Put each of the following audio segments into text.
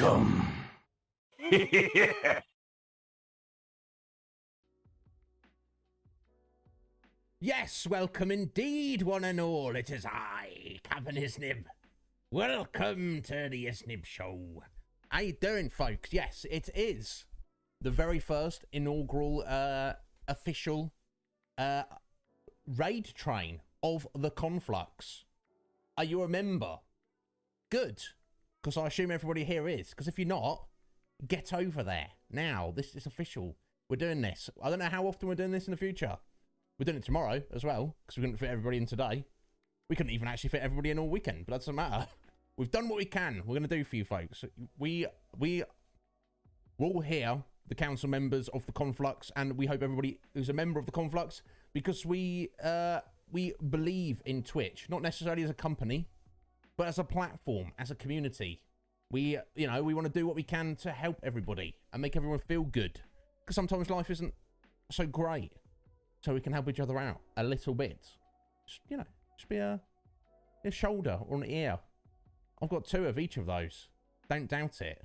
Welcome. Yes, welcome indeed, one and all. It is I, Captain Iznib. Welcome to the Iznib Show. How you doing, folks? Yes, it is the very first inaugural official raid train of the Conflux. Are you a member? Good, because I assume everybody here is. Because if you're not, get over there. Now, this is official. We're doing this. I don't know how often we're doing this in the future. We're doing it tomorrow as well, because we couldn't fit everybody in today. We couldn't even actually fit everybody in all weekend, but that doesn't matter. We've done what we can. We're going to do for you folks. We're all here, the council members of the Conflux, and we hope everybody who's a member of the Conflux, because we believe in Twitch, not necessarily as a company, but as a platform, as a community. We want to do what we can to help everybody and make everyone feel good, because sometimes life isn't so great. So we can help each other out a little bit. Just be a shoulder or an ear. I've got 2 of each of those. Don't doubt it.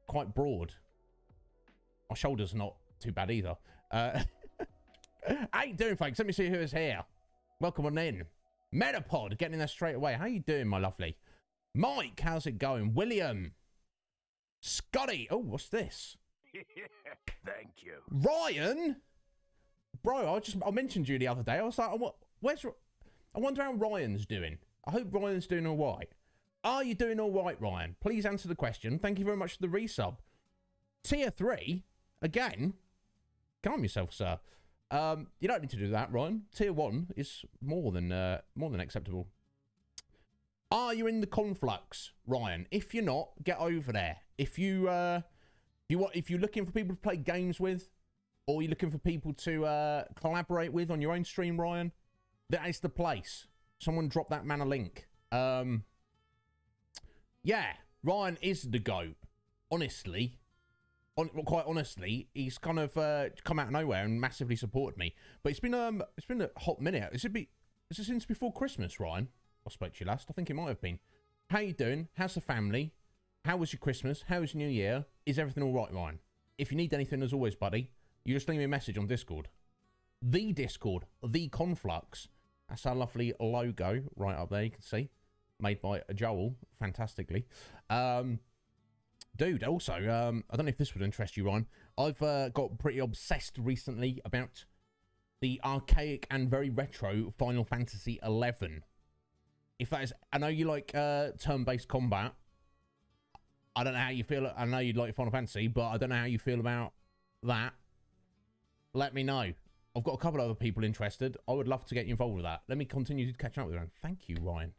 Quite broad. My shoulder's not too bad either. How you doing, folks? Let me see who is here. Welcome on in. Metapod, getting in there straight away. How you doing, my lovely? Mike, how's it going? William. Scotty. Oh, what's this? Thank you. Ryan. Bro, I mentioned you the other day. I was like, I wonder how Ryan's doing. I hope Ryan's doing all right. Are you doing all right, Ryan? Please answer the question. Thank you very much for the resub. Tier 3, again. Calm yourself, sir. You don't need to do that, Ryan. Tier 1 is more than acceptable. Are you in the Conflux, Ryan? If you're not, get over there. If you're looking for people to play games with, or you're looking for people to collaborate with on your own stream, Ryan, that is the place. Someone drop that man a link. Yeah, Ryan is the GOAT. Honestly. Quite honestly, he's kind of come out of nowhere and massively supported me. But it's been a hot minute. Is it since before Christmas, Ryan? I spoke to you last. I think it might have been. How you doing? How's the family? How was your Christmas? How was your New Year? Is everything all right, Ryan? If you need anything, as always, buddy, you just leave me a message on Discord. The Discord, the Conflux. That's our lovely logo right up there, you can see. Made by Joel, fantastically. Dude, also, I don't know if this would interest you, Ryan. I've got pretty obsessed recently about the archaic and very retro Final Fantasy XI. If that is, I know you like turn-based combat. I don't know how you feel. I know you'd like Final Fantasy, but I don't know how you feel about that. Let me know. I've got a couple of other people interested. I would love to get you involved with that. Let me continue to catch up with them. Thank you, Ryan.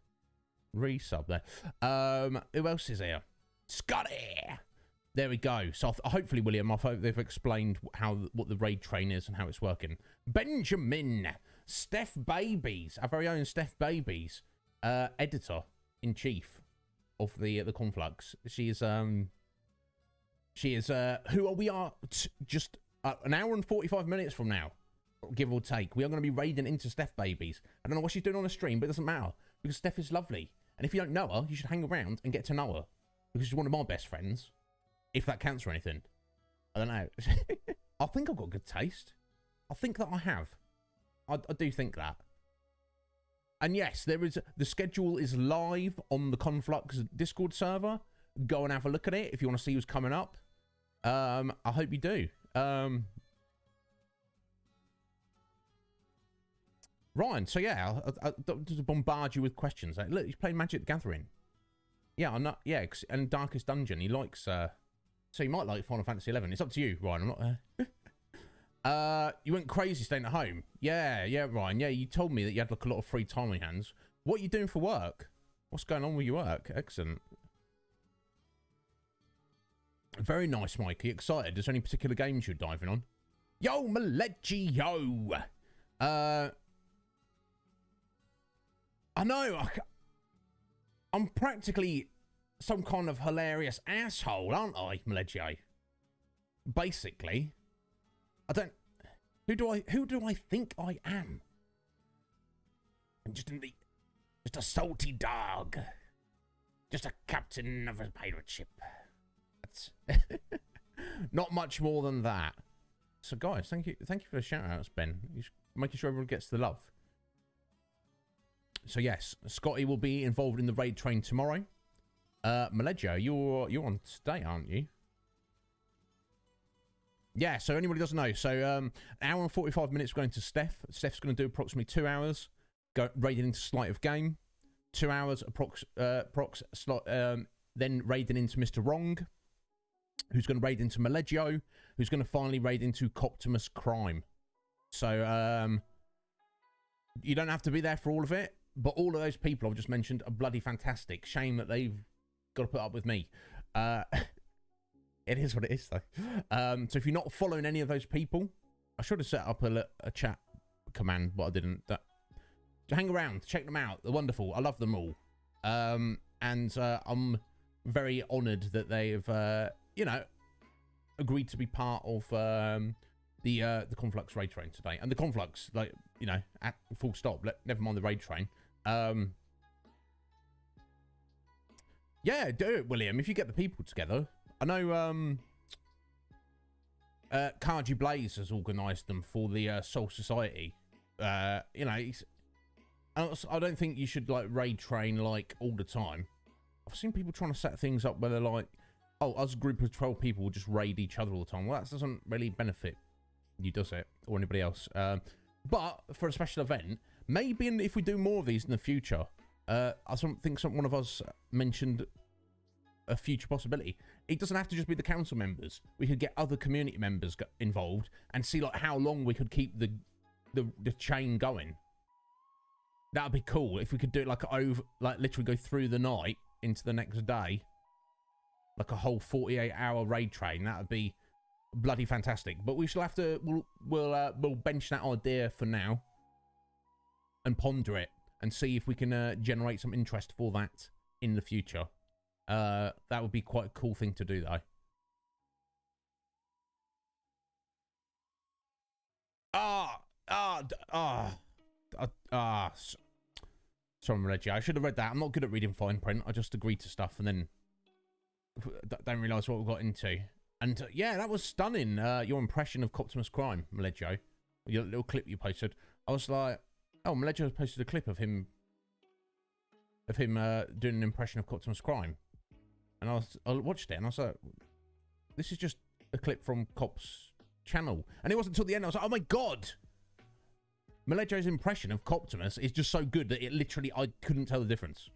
Resub there. Who else is here? Scotty! There we go. So hopefully, William, I hope they've explained what the raid train is and how it's working. Benjamin! Steph Babies. Our very own Steph Babies. Editor-in-chief of the Conflux. She is we are just an hour and 45 minutes from now, give or take. We are going to be raiding into Steph Babies. I don't know what she's doing on a stream, but it doesn't matter because Steph is lovely. And if you don't know her, you should hang around and get to know her because she's one of my best friends. If that counts for anything. I don't know. I think I've got good taste. I think that I have. I do think that. And yes, the schedule is live on the Conflux Discord server. Go and have a look at it if you want to see who's coming up. I hope you do. Ryan, so yeah, I'll just bombard you with questions. Like, look, he's playing Magic the Gathering. Yeah, I'm not. Yeah, and Darkest Dungeon. He likes. So you might like Final Fantasy XI. It's up to you, Ryan. I'm not. You went crazy staying at home. Yeah, Ryan. Yeah, you told me that you had like a lot of free time on your hands. What are you doing for work? What's going on with your work? Excellent. Very nice, Mike. Are you excited? Is there any particular games you're diving on? Yo, Malechi, yo. I know. I'm practically some kind of hilarious asshole, aren't I, Malechi? Basically. I don't. Who do I think I am? I'm just a salty dog. Just a captain of a pirate ship. that. Not much more than that. So, guys, thank you for the shout-outs, Ben. You're making sure everyone gets the love. So, yes, Scotty will be involved in the raid train tomorrow. Maleggio, you're on today, aren't you? Yeah, so anybody doesn't know. So, an hour and 45 minutes going to Steph. Steph's going to do approximately 2 hours, raiding into Sleight of Game. 2 hours, then raiding into Mr. Wrong, who's going to raid into Maleggio, who's going to finally raid into Coptimus Crime. So, you don't have to be there for all of it, but all of those people I've just mentioned are bloody fantastic. Shame that they've got to put up with me. It is what it is, though. So if you're not following any of those people, I should have set up a chat command, but I didn't. Hang around, check them out. They're wonderful. I love them all. And I'm very honoured that they've, agreed to be part of the Conflux raid train today. And the Conflux, at full stop. Never mind the raid train. Yeah, do it, William. If you get the people together. I know Kaji Blaze has organised them for the Soul Society. I don't think you should raid train all the time. I've seen people trying to set things up where they're like, oh, us a group of 12 people will just raid each other all the time. Well, that doesn't really benefit you, does it? Or anybody else. But for a special event, maybe if we do more of these in the future, I think one of us mentioned a future possibility. It doesn't have to just be the council members. We could get other community members involved and see how long we could keep the chain going. That would be cool if we could do it literally go through the night into the next day, like a whole 48-hour raid train. That would be bloody fantastic. But we shall have to we'll bench that idea for now and ponder it and see if we can generate some interest for that in the future. That would be quite a cool thing to do, though. Sorry, Reggie. I should have read that. I'm not good at reading fine print. I just agreed to stuff and then don't realise what we got into. And yeah, that was stunning. Your impression of Coptimus Crime, Maleggio. Your little clip you posted. I was like, oh, Maleggio posted a clip of him doing an impression of Coptimus Crime. And I watched it and I was like, this is just a clip from Cop's channel. And it wasn't until the end I was like, oh my god! Maleggio's impression of Coptimus is just so good that it literally, I couldn't tell the difference.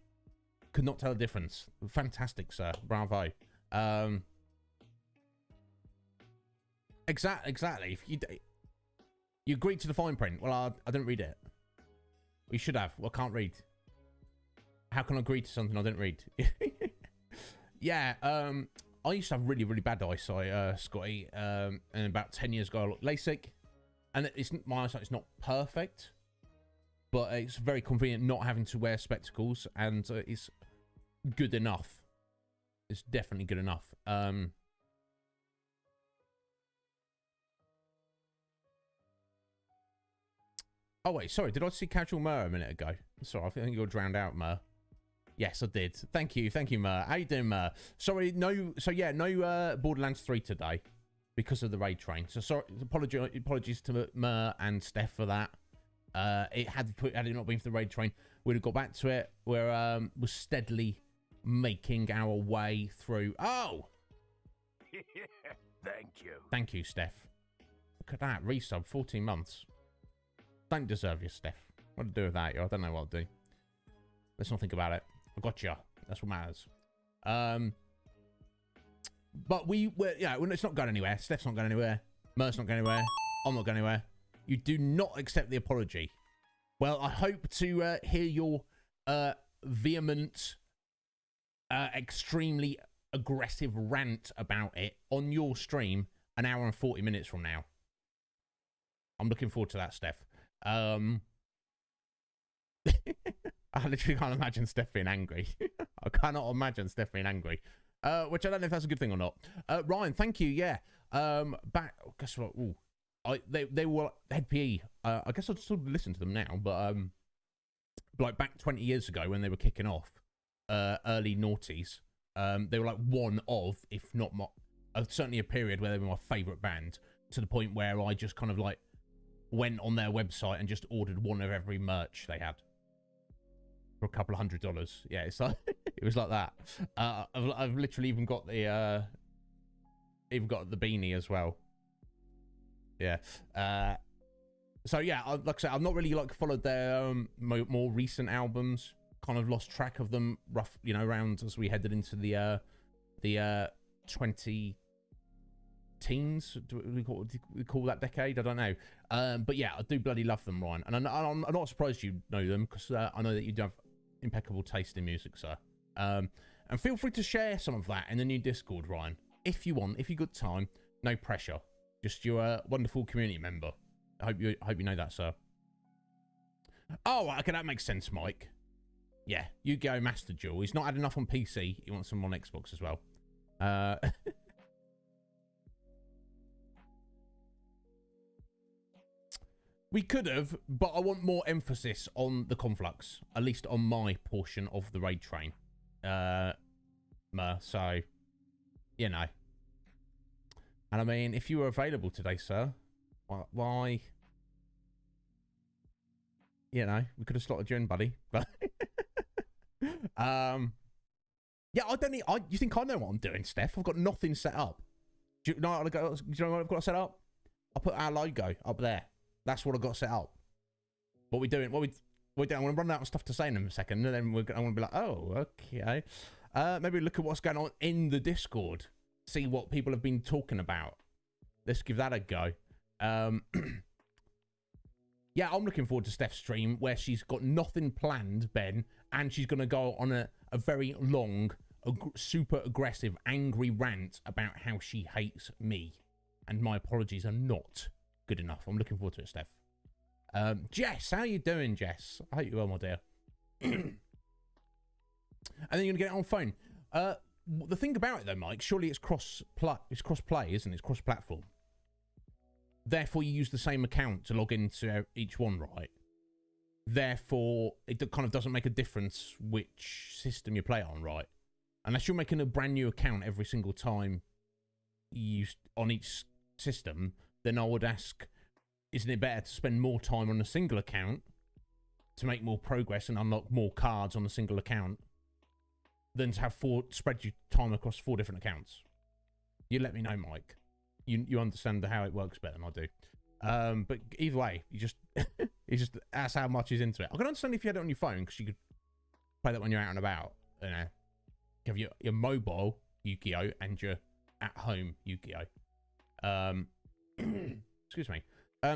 Could not tell the difference. Fantastic, sir. Bravo. Exactly. If you agreed to the fine print. Well, I didn't read it. We should have. Well, I can't read. How can I agree to something I didn't read? Yeah, I used to have really, really bad eyesight, Scotty, and about 10 years ago I got LASIK, and my eyesight's not perfect, but it's very convenient not having to wear spectacles, and it's good enough. It's definitely good enough. Oh wait, sorry, did I see Casual Mer a minute ago? Sorry, I think you got drowned out, Mer. Yes, I did. Thank you, Mer. How you doing, Mer? Sorry, no Borderlands 3 today because of the raid train. So sorry, apologies to Mer and Steph for that. Had it not been for the raid train, we'd have got back to it. We're steadily making our way through. Oh, thank you, Steph. Look at that resub, 14 months. Don't deserve you, Steph. What to do without you? I don't know what I'll do. Let's not think about it. I got you. That's what matters. But it's not going anywhere. Steph's not going anywhere. Mer's not going anywhere. I'm not going anywhere. You do not accept the apology. Well, I hope to hear your vehement, extremely aggressive rant about it on your stream an hour and 40 minutes from now. I'm looking forward to that, Steph. I literally can't imagine Steph being angry. I cannot imagine Steph being angry. Which I don't know if that's a good thing or not. Ryan, thank you. Yeah. Guess what? Ooh, they were head PE. I guess I'll still listen to them now, but back 20 years ago when they were kicking off, early noughties, They were like one of, if not my, certainly a period where they were my favourite band, to the point where I just kind of like went on their website and just ordered one of every merch they had for a couple of $100. Yeah, it's like it was like that. I've literally even got the beanie as well. Yeah. So yeah, like I said, I've not really like followed their more recent albums. Kind of lost track of them, around as we headed into the 20 teens. Do we call that decade? I don't know. But yeah, I do bloody love them, Ryan. And I'm not surprised you know them, because I know that you do have impeccable taste in music, sir. And feel free to share some of that in the new Discord, Ryan, if you want. If you got time, no pressure. Just your wonderful community member. I hope you know that, sir. Oh, okay, that makes sense, Mike. Yeah, Yu-Gi-Oh! Master Duel. He's not had enough on PC. He wants some on Xbox as well. We could have, but I want more emphasis on the Conflux, at least on my portion of the raid train. So, you know. And I mean, if you were available today, sir, why? You know, we could have slotted you in, buddy. But yeah, I don't need. You think I know what I'm doing, Steph? I've got nothing set up. Do you know what I've got set up? I put our logo up there. That's what I've got set up. What we doing? What we doing? I'm gonna run out of stuff to say in a second, and then I'm gonna be like, oh, okay. Maybe look at what's going on in the Discord. See what people have been talking about. Let's give that a go. Yeah, I'm looking forward to Steph's stream where she's got nothing planned, Ben, and she's going to go on a very long, super aggressive, angry rant about how she hates me. And my apologies are not good enough. I'm looking forward to it, Steph. Jess, how you doing, Jess? I hope you're well, my dear. And then you're going to get it on phone. The thing about it, though, Mike, surely it's cross-play, isn't it? It's cross-platform. Therefore, you use the same account to log into each one, right? Therefore, it kind of doesn't make a difference which system you play on, right? Unless you're making a brand new account every single time you use on each system, then I would ask, isn't it better to spend more time on a single account to make more progress and unlock more cards on a single account than to have spread your time across 4 different accounts? You let me know, Mike. You understand how it works better than I do. But either way, you just that's how much he's into it. I can understand if you had it on your phone, because you could play that when you're out and about. You know, you have your mobile Yu-Gi-Oh! And your at-home Yu-Gi-Oh! Excuse me.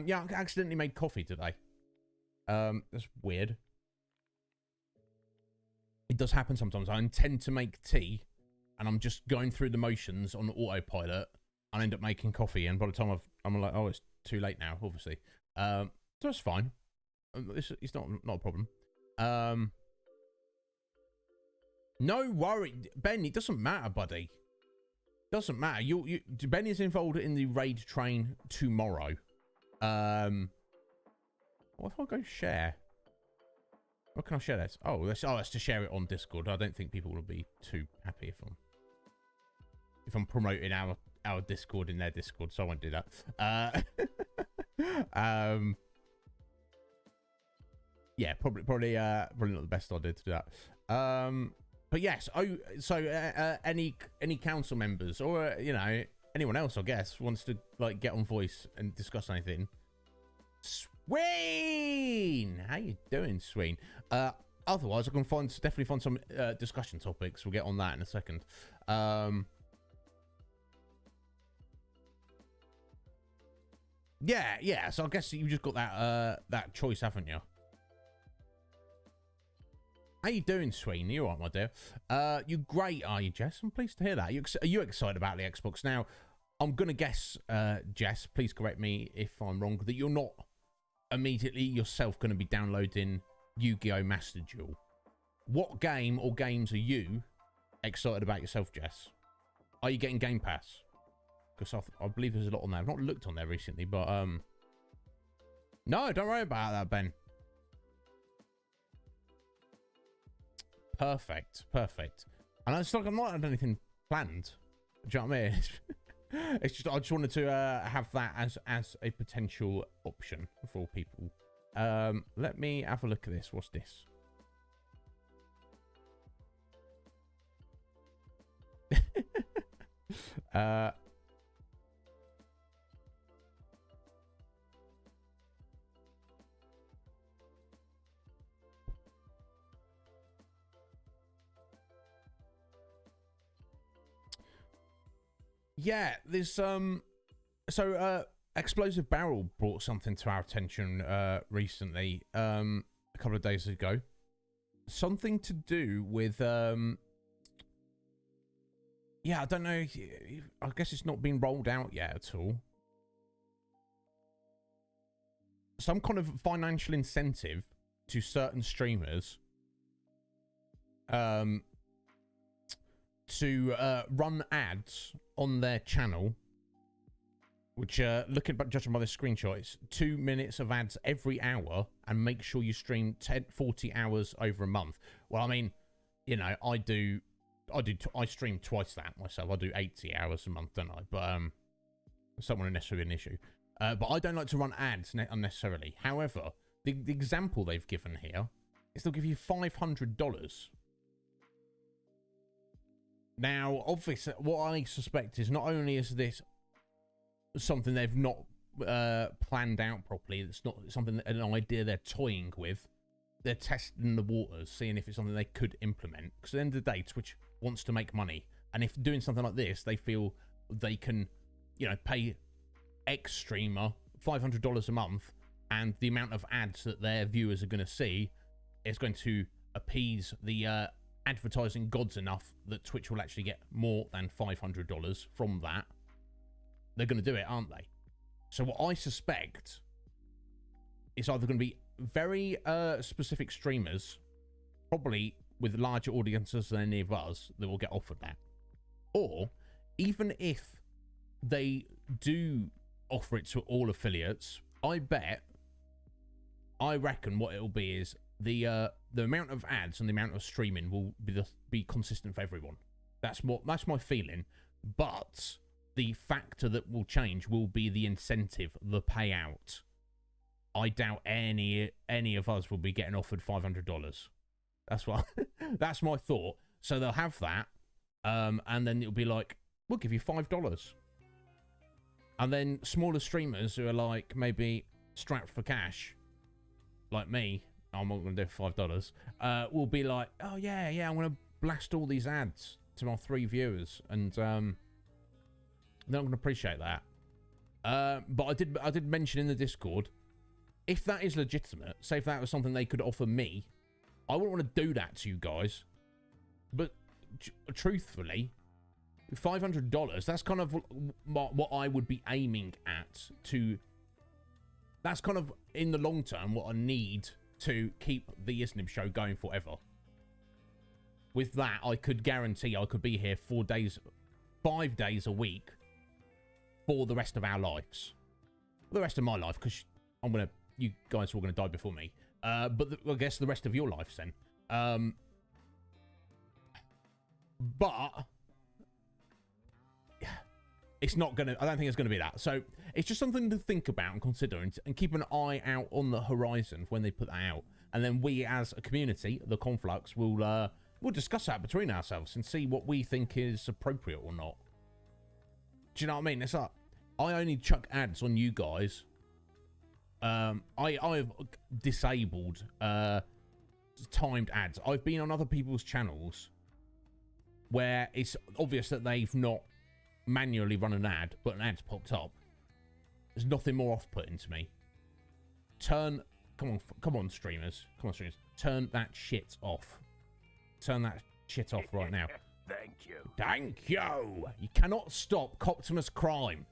Yeah, I accidentally made coffee today. That's weird. It does happen sometimes. I intend to make tea, and I'm just going through the motions on autopilot. I end up making coffee, and by the time I'm like, oh, it's too late now, obviously. So it's fine. It's not a problem. No worry, Ben. It doesn't matter, buddy. Doesn't matter. Ben is involved in the raid train tomorrow. What if I go share? What can I share this? Oh, that's to share it on Discord. I don't think people will be too happy if I'm promoting our Discord in their Discord, so I won't do that. Yeah, probably not the best idea to do that. But yes. So any council members or anyone else, I guess, wants to like get on voice and discuss anything. Sween, how you doing, Sween? Otherwise, I can definitely find some discussion topics. We'll get on that in a second. Yeah. So I guess you just got that choice, haven't you? How you doing, Sween? You all right, my dear? You great, are you, Jess? I'm pleased to hear that. Are you excited about the Xbox? Now, I'm gonna guess, Jess, please correct me if I'm wrong, that you're not immediately yourself going to be downloading Yu-Gi-Oh! Master Duel. What game or games are you excited about yourself, Jess? Are you getting Game Pass? Because I believe there's a lot on there. I've not looked on there recently, but no, don't worry about that, Ben. Perfect. And it's like I'm not had anything planned. Do you know what I mean? It's just I just wanted to have that as a potential option for people. Let me have a look at this. What's this? Yeah, there's so Explosive Barrel brought something to our attention recently, a couple of days ago. Something to do with yeah, I don't know. I guess it's not been rolled out yet at all. Some kind of financial incentive to certain streamers to run ads on their channel, which judging by the screenshot, it's 2 minutes of ads every hour, and make sure you stream 40 hours over a month. Well, I mean, you know, I stream twice that myself. I do 80 hours a month, don't I? But it's not necessarily an issue. But I don't like to run ads unnecessarily. However, the example they've given here is they'll give you $500. Now, obviously, what I suspect is not only is this something they've not planned out properly, it's not something, an idea they're toying with. They're testing the waters, seeing if it's something they could implement. Because at the end of the day, Twitch wants to make money. And if doing something like this, they feel they can, you know, pay X streamer $500 a month, and the amount of ads that their viewers are going to see is going to appease the advertising gods enough that Twitch will actually get more than $500 from that. They're going to do it, aren't they? So what I suspect is either going to be very specific streamers, probably with larger audiences than any of us, that will get offered that. Or even if they do offer it to all affiliates, I reckon what it'll be is the amount of ads and the amount of streaming will be consistent for everyone. That's my feeling. But the factor that will change will be the incentive, the payout. I doubt any of us will be getting offered $500. That's my thought. So they'll have that, and then it'll be like, we'll give you $5. And then smaller streamers who are like maybe strapped for cash, like me, I'm not going to do $5, will be like, oh yeah, I'm going to blast all these ads to my 3 viewers, and they're not going to appreciate that. But I did mention in the Discord, if that is legitimate, say if that was something they could offer me, I wouldn't want to do that to you guys. But truthfully, $500, that's kind of what I would be aiming at. That's kind of, in the long term, what I need to keep the Iznib Show going forever. With that, I could guarantee I could be here 5 days a week for the rest of our lives. The rest of my life, because you guys are all going to die before me. But I guess the rest of your lives then. But it's not going to, I don't think it's going to be that. So it's just something to think about and consider, and keep an eye out on the horizon when they put that out. And then we as a community, the Conflux, we'll discuss that between ourselves and see what we think is appropriate or not. Do you know what I mean? It's like, I only chuck ads on you guys. I've disabled timed ads. I've been on other people's channels where it's obvious that they've not manually run an ad, but an ad's popped up. There's nothing more off-putting to me. Come on, streamers. Turn that shit off. Turn that shit off right now. Thank you. Thank you. You cannot stop Coptimus crime.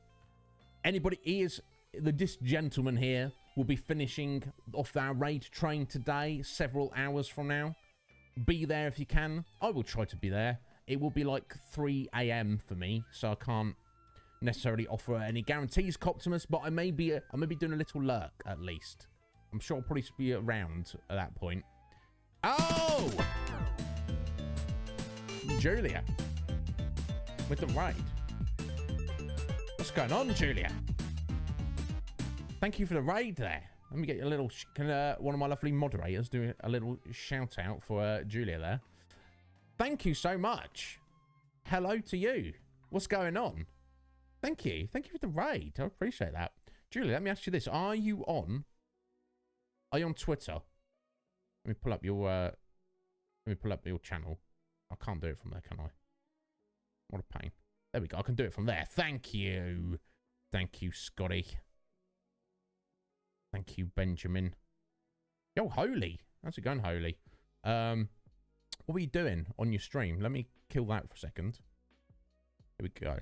This gentleman here will be finishing off our raid train today, several hours from now. Be there if you can. I will try to be there. It will be like 3 a.m. for me, so I can't necessarily offer any guarantees, Coptimus, but I may be doing a little lurk at least. I'm sure I'll probably be around at that point. Oh! Julia with the raid. What's going on, Julia? Thank you for the raid there. Let me get you a little... Can one of my lovely moderators do a little shout out for Julia there? Thank you so much. Hello to you. What's going on? Thank you. Thank you for the raid. I appreciate that. Julia, let me ask you this. Are you on Twitter? Let me pull up your channel. I can't do it from there, can I? What a pain. There we go. I can do it from there. Thank you. Thank you, Scotty. Thank you, Benjamin. Yo, Holy. How's it going, Holy? What were you doing on your stream? Let me kill that for a second. Here we go.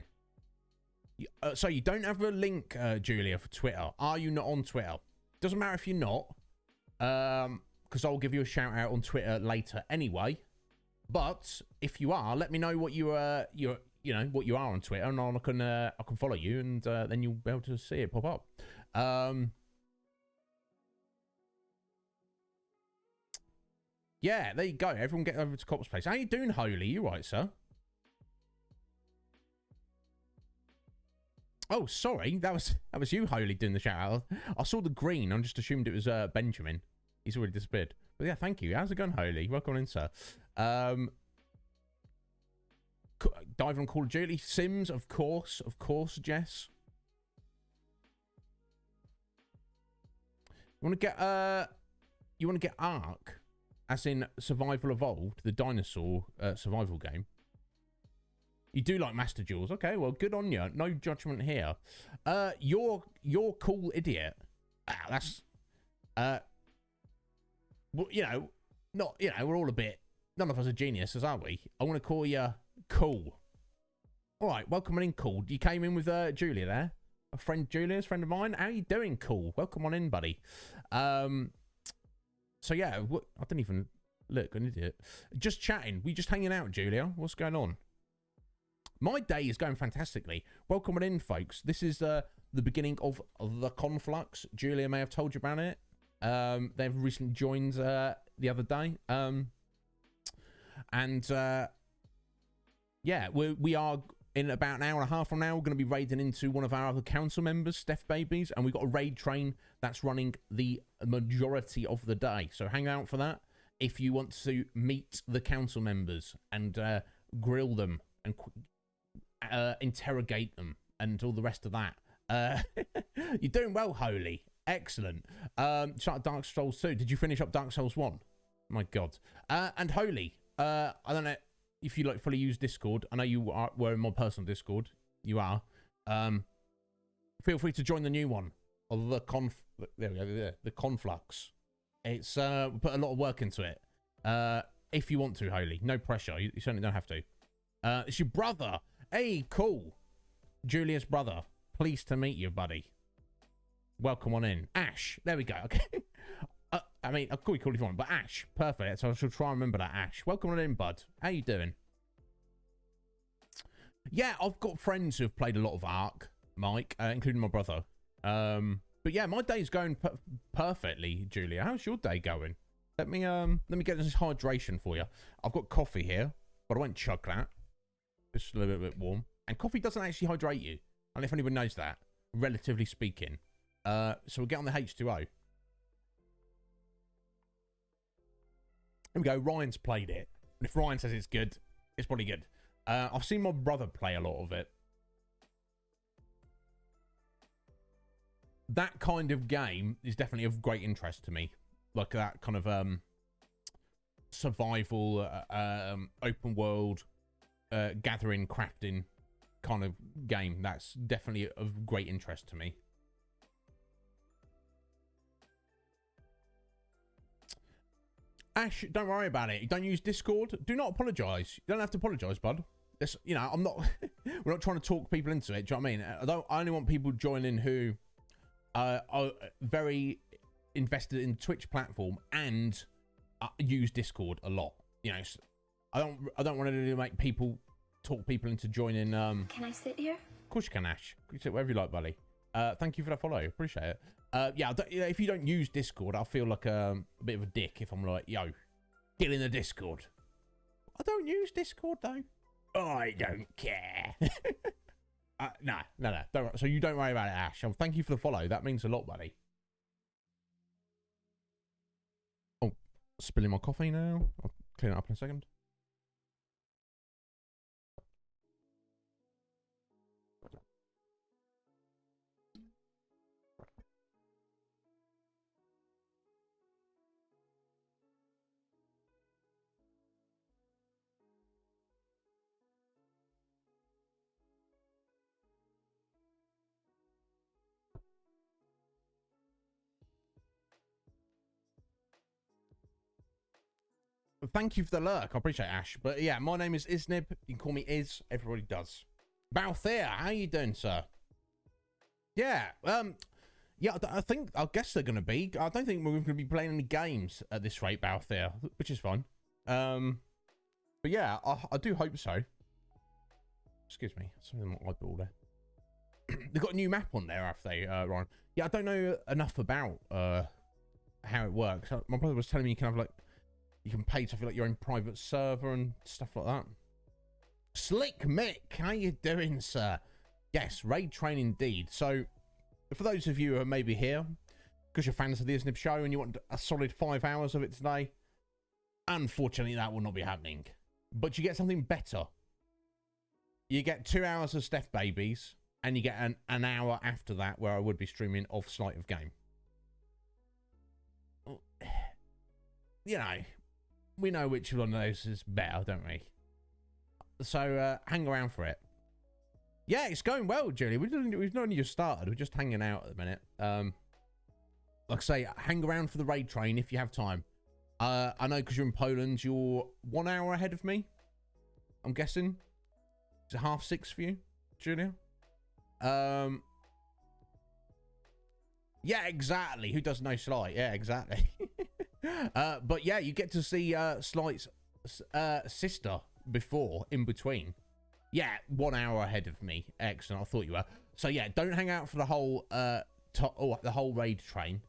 So you don't have a link, Julia, for Twitter. Are you not on Twitter? Doesn't matter if you're not. Because I'll give you a shout out on Twitter later anyway. But if you are, let me know what you are on Twitter, and I can follow you, and then you'll be able to see it pop up. Yeah, there you go. Everyone get over to Cop's place. How you doing, Holy? You right, sir? Oh, sorry. That was you, Holy, doing the shout out. I saw the green. I just assumed it was Benjamin. He's already disappeared. But yeah, thank you. How's it going, Holy? Welcome in, sir. Diving on Call of Duty. Sims, of course, Jess. You want to get Ark, as in Survival Evolved, the dinosaur survival game. You do like Master Duels. Okay, well, good on you. No judgment here. You're cool idiot. That's well, we're all a bit. None of us are geniuses, are we? I want to call you Cool. All right, welcome in, Cool. You came in with Julia there. A friend, Julia's friend of mine. How you doing, Cool? Welcome on in, buddy. So yeah, I didn't even look, an idiot. Just chatting. We just hanging out, Julia. What's going on? My day is going fantastically. Welcome on in, folks. This is the beginning of the Conflux. Julia may have told you about it. They've recently joined the other day. Yeah, we are in about an hour and a half from now. We're going to be raiding into one of our other council members, Steph Babies, and we've got a raid train that's running the majority of the day. So hang out for that if you want to meet the council members and grill them and interrogate them and all the rest of that. You're doing well, Holy. Excellent. Shout out Dark Souls 2. Did you finish up Dark Souls 1? My God. And Holy, I don't know if you fully use Discord. I know you were in my personal Discord. You are. Feel free to join the new one. Or there we go. The Conflux. It's we put a lot of work into it. If you want to, Holy. No pressure. You certainly don't have to. It's your brother. Hey, cool. Julia's brother. Pleased to meet you, buddy. Welcome on in. Ash. There we go. Okay. I mean, I'll call you if you want, but Ash. Perfect. So I shall try and remember that, Ash. Welcome on in, bud. How you doing? Yeah, I've got friends who've played a lot of Ark, Mike, including my brother. But yeah, my day's going perfectly, Julia. How's your day going? Let me get this hydration for you. I've got coffee here, but I won't chug that. It's a little bit warm. And coffee doesn't actually hydrate you. I don't know if anyone knows that, relatively speaking. So we'll get on the H2O. Here we go. Ryan's played it. And if Ryan says it's good, it's probably good. I've seen my brother play a lot of it. That kind of game is definitely of great interest to me. Like that kind of survival, open world, gathering, crafting kind of game. That's definitely of great interest to me. Ash, don't worry about it. You don't use Discord. Do not apologise. You don't have to apologise, bud. This, I'm not. We're not trying to talk people into it. Do you know what I mean? I only want people joining who are very invested in the Twitch platform and use Discord a lot. I don't want to make people talk people into joining. Can I sit here? Of course you can, Ash. You can sit wherever you like, buddy. Thank you for that follow. Appreciate it. Yeah, if you don't use Discord, I feel like a bit of a dick if I'm like, yo, get in the Discord. I don't use Discord, though. I don't care. No. Don't, so you don't worry about it, Ash. Thank you for the follow. That means a lot, buddy. Oh, spilling my coffee now. I'll clean it up in a second. Thank you for the lurk. I appreciate it, Ash. But yeah, my name is Iznib. You can call me Iz. Everybody does. Balthier, how you doing, sir? Yeah, yeah, I guess they're going to be. I don't think we're going to be playing any games at this rate, Balthier, which is fun. But yeah, I do hope so. Excuse me, something on my eyeball there. They've got a new map on there, have they, Ryan? Yeah, I don't know enough about how it works. My brother was telling me you can have like, you can pay to feel like your own private server and stuff like that. Slick Mick, how you doing, sir? Yes, raid train indeed. So, for those of you who are maybe here, because you're fans of the Iznib Show and you want a solid 5 hours of it today, unfortunately that will not be happening. But you get something better. You get 2 hours of Steph Babies, and you get an hour after that where I would be streaming of Sleight of Game. You know, we know which one of those is better, don't we? So, hang around for it. Yeah, it's going well, Julie. We've not only just started. We're just hanging out at the minute. Like I say, hang around for the raid train if you have time. I know because you're in Poland, you're 1 hour ahead of me. I'm guessing. Is it 6:30 for you, Julia? Yeah, exactly. Who doesn't know Slight? Yeah, exactly. But yeah, you get to see Slight's sister before, in between. Yeah, 1 hour ahead of me. Excellent. I thought you were. So yeah, don't hang out for the whole the whole raid train,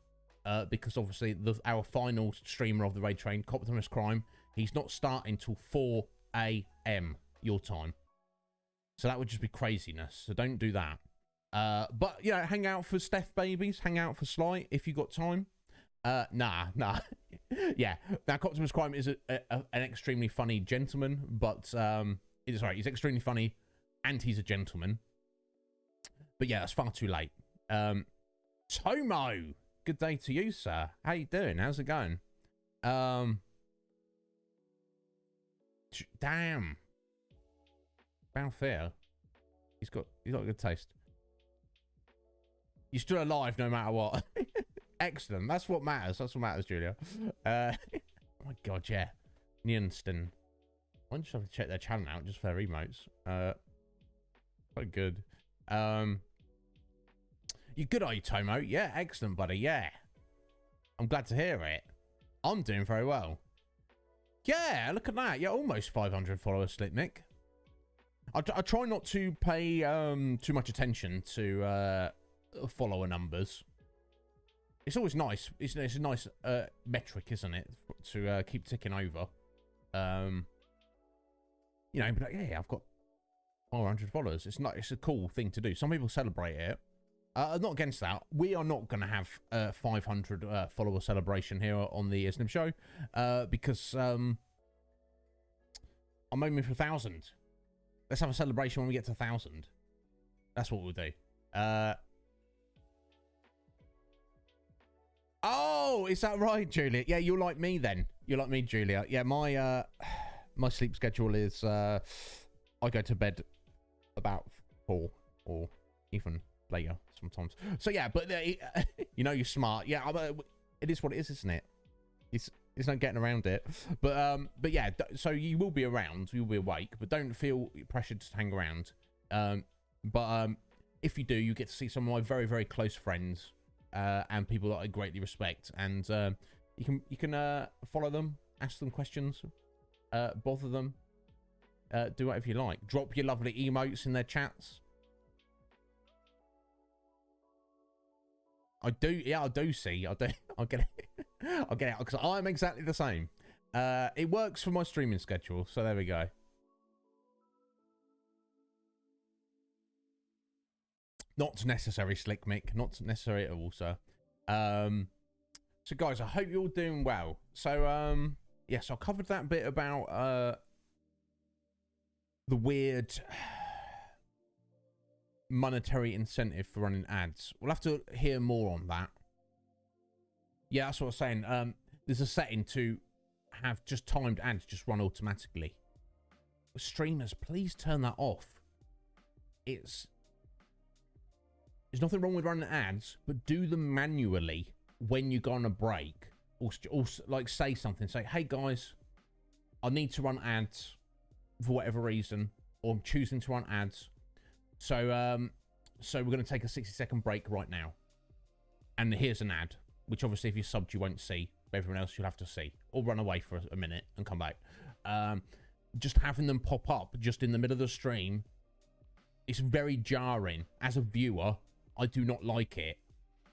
because obviously our final streamer of the raid train, Optimus Crime, he's not starting till 4 a.m. your time. So that would just be craziness. So don't do that. But you know, hang out for Steph Babies, hang out for Sly if you got time. Nah. Yeah, now Optimus Crime is an extremely funny gentleman, but it's right. He's extremely funny, and he's a gentleman. But yeah, that's far too late. Tomo, good day to you, sir. How you doing? How's it going? Damn. Balthier. He's got a good taste. You're still alive no matter what. Excellent. That's what matters. That's what matters, Julia. Oh my god, yeah. Nienston. I just have to check their channel out just for their emotes. Quite good. You good, are you, Tomo? Yeah, excellent, buddy. Yeah. I'm glad to hear it. I'm doing very well. Yeah, look at that. Yeah, almost 500 followers, Slipnick. I try not to pay too much attention to follower numbers. It's always nice. It's a nice metric, isn't it, to keep ticking over. You know, but yeah, I've got 400 followers. It's a cool thing to do. Some people celebrate it. I'm not against that. We are not going to have 500 follower celebration here on the Iznib Show because I'm aiming for 1,000. Let's have a celebration when we get to 1,000. That's what we'll do. Oh, is that right, Julia? Yeah, you're like me then. You're like me, Julia. Yeah, my sleep schedule is I go to bed about 4 or even later sometimes. So yeah, but you know, you're smart. Yeah, it is what it is, isn't it? It's no getting around it. But yeah, so you will be around, you'll be awake, but don't feel pressured to hang around. But if you do, you get to see some of my very, very close friends and people that I greatly respect, and you can follow them, ask them questions, bother them, do whatever you like. Drop your lovely emotes in their chats. I do, yeah, I do see. I'll get it. I'll get it because I'm exactly the same. It works for my streaming schedule, so there we go. Not necessary, Slick Mick. Not necessary at all, sir. So, guys, I hope you're all doing well. So, yes, I covered that bit about the weird monetary incentive for running ads. We'll have to hear more on that. Yeah, that's what I was saying. There's a setting to have just timed ads just run automatically. Streamers, please turn that off. There's nothing wrong with running ads, but do them manually when you go on a break. Or like say something. Say, hey guys, I need to run ads for whatever reason, or I'm choosing to run ads. So we're going to take a 60-second break right now. And here's an ad, which obviously if you're subbed you won't see, but everyone else you'll have to see. Or run away for a minute and come back. Just having them pop up just in the middle of the stream, it's very jarring. As a viewer, I do not like it.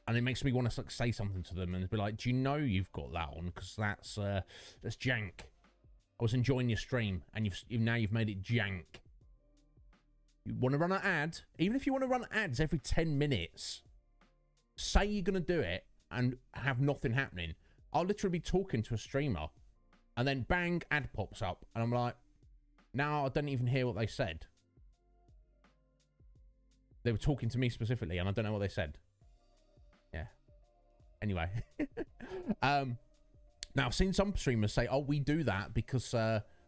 And it makes me want to say something to them and be like, do you know you've got that on? Because that's jank. I was enjoying your stream, and now you've made it jank. You want to run an ad? Even if you want to run ads every 10 minutes, say you're going to do it and have nothing happening. I'll literally be talking to a streamer, and then bang, ad pops up, and I'm like, now I don't even hear what they said. They were talking to me specifically, and I don't know what they said. Yeah. Anyway. Now, I've seen some streamers say, oh, we do that because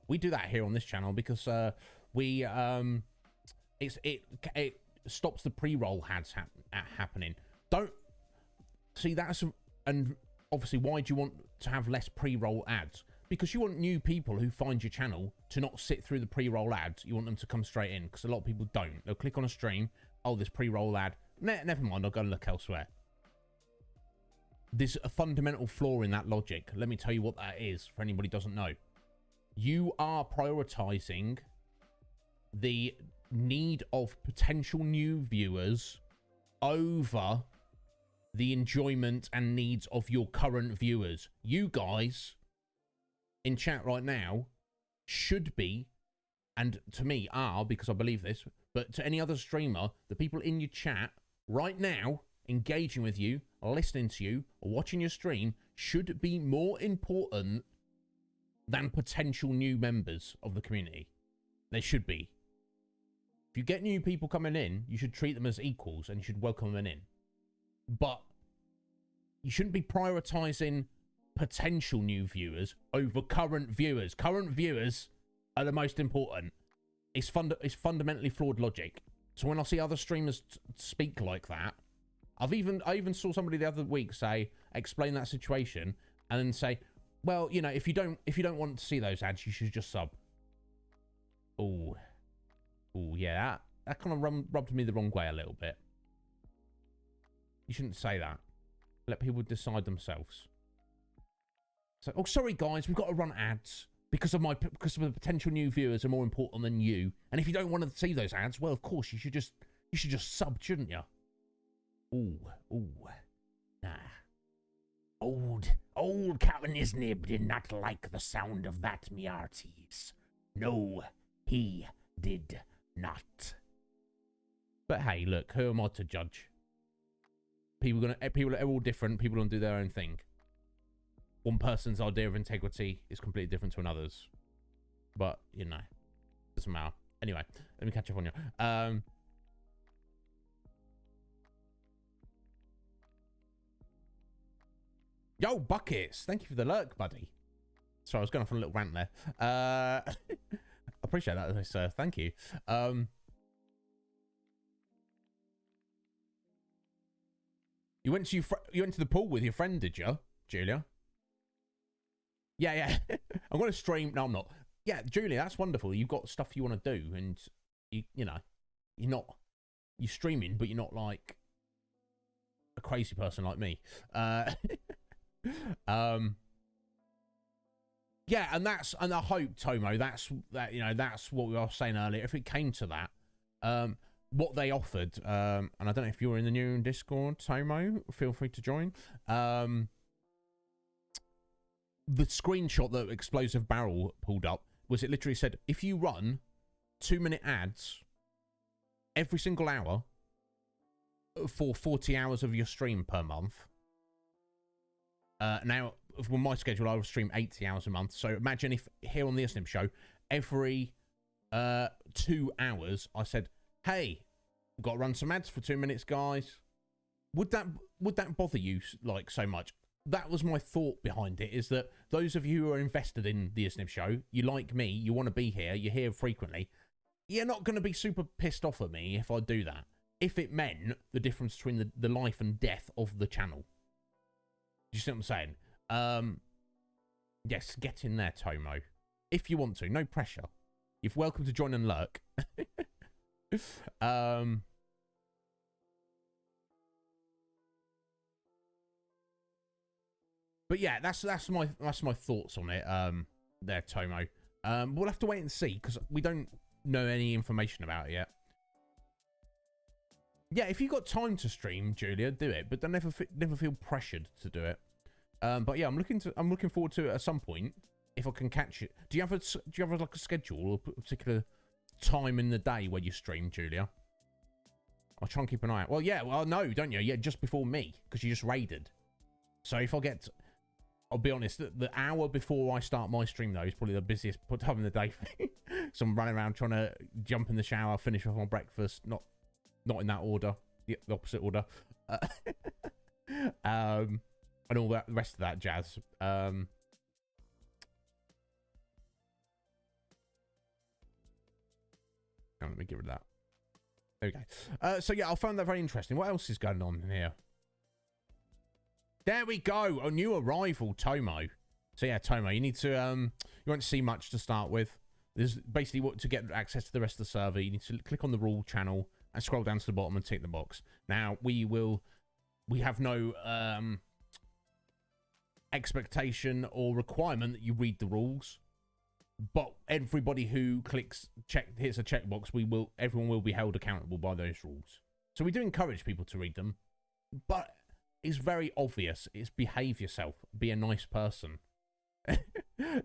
we do that here on this channel because it stops the pre-roll ads happening. Don't see and obviously why do you want to have less pre-roll ads? Because you want new people who find your channel to not sit through the pre-roll ads. You want them to come straight in, because a lot of people don't. They'll click on a stream, oh, there's pre-roll ad. Never mind, I'll go and look elsewhere. There's a fundamental flaw in that logic. Let me tell you what that is, for anybody who doesn't know. You are prioritizing the need of potential new viewers over the enjoyment and needs of your current viewers. You guys in chat right now should be, and to me are, because I believe this, but to any other streamer, the people in your chat right now engaging with you, listening to you, or watching your stream should be more important than potential new members of the community. They should be. If you get new people coming in, you should treat them as equals and you should welcome them in. But you shouldn't be prioritizing potential new viewers over current viewers. Current viewers are the most important. It's fundamentally flawed logic. So when I see other streamers speak like that, I even saw somebody the other week explain that situation and then say, well, you know, if you don't want to see those ads, you should just sub. Oh yeah, that kind of rubbed me the wrong way a little bit. You shouldn't say that. Let people decide themselves. So, oh, sorry guys, we've got to run ads because of the potential new viewers are more important than you. And if you don't want to see those ads, well, of course you should just sub, shouldn't you? Ooh, nah. Old Captain Iznib did not like the sound of that, me hearties. No, he did not. But hey, look, who am I to judge? People are all different. People don't do their own thing. One person's idea of integrity is completely different to another's. But, you know, doesn't matter. Anyway, let me catch up on you. Yo, Buckets, thank you for the lurk, buddy. Sorry, I was going off on a little rant there. I appreciate that, sir. Thank you. You went to the pool with your friend, did you, Julia? Yeah. I'm going to stream. No, I'm not. Yeah, Julia, that's wonderful. You've got stuff you want to do, and you know, you're streaming, but you're not like a crazy person like me. Yeah, and I hope, Tomo, that's what we were saying earlier. If it came to that, what they offered, and I don't know if you're in the new Discord, Tomo, feel free to join. The screenshot that Explosive Barrel pulled up was, it literally said, if you run 2-minute ads every single hour, for 40 hours of your stream per month. Now, for my schedule, I will stream 80 hours a month. So imagine if here on the Iznib Show, every 2 hours, I said, hey, we've got to run some ads for 2 minutes, guys. Would that bother you like so much? That was my thought behind it, is that those of you who are invested in the Iznib Show, you like me, you want to be here, you're here frequently, you're not going to be super pissed off at me if I do that. If it meant the difference between the life and death of the channel. Do you see what I'm saying? Yes, get in there, Tomo. If you want to, no pressure. You're welcome to join and lurk. But yeah, that's my thoughts on it. There, Tomo. We'll have to wait and see because we don't know any information about it yet. Yeah, if you got time to stream, Julia, do it, but don't never feel pressured to do it. But yeah, I'm looking forward to it at some point if I can catch it. Do you have like a schedule or a particular time in the day where you stream, Julia? I'll try and keep an eye out. Well, yeah, well, no, don't you? Yeah, just before me because you just raided. So if I get, I'll be honest, the hour before I start my stream though is probably the busiest time in the day for me. So I'm running around trying to jump in the shower, finish off my breakfast, not in that order, the opposite order, and all that, the rest of that jazz. Let me get rid of that. There we go. So yeah, I found that very interesting. What else is going on in here? There we go. A new arrival, Tomo. So yeah, Tomo, you need to you won't see much to start with. There's basically to get access to the rest of the server, you need to click on the rule channel and scroll down to the bottom and tick the box. Now we have no expectation or requirement that you read the rules. But everybody who hits a checkbox, everyone will be held accountable by those rules. So we do encourage people to read them, but it's very obvious. It's behave yourself, be a nice person.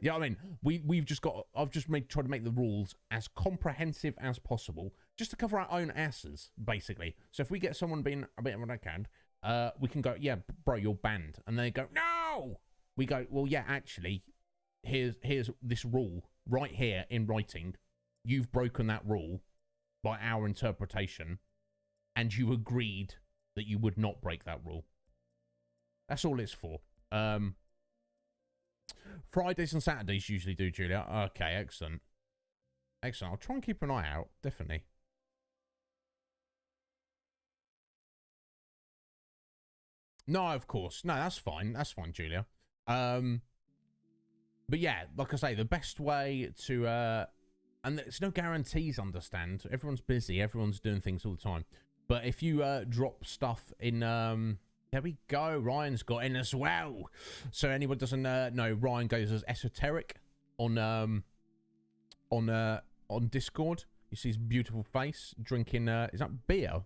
Yeah, I mean, I've just tried to make the rules as comprehensive as possible, just to cover our own asses, basically. So if we get someone being a bit of an account, we can go, yeah, bro, you're banned, and they go, no. We go, well, yeah, actually. Here's this rule right here in writing. You've broken that rule by our interpretation, and you agreed that you would not break that rule. That's all it's for. Fridays and Saturdays usually do, Julia. Okay, excellent. Excellent. I'll try and keep an eye out, definitely. No, of course. No, that's fine. That's fine, Julia. But yeah, like I say, the best way to, and there's no guarantees, understand. Everyone's busy, everyone's doing things all the time. But if you drop stuff in, there we go, Ryan's got in as well. So anyone doesn't know, Ryan goes as esoteric on Discord. You see his beautiful face drinking, is that beer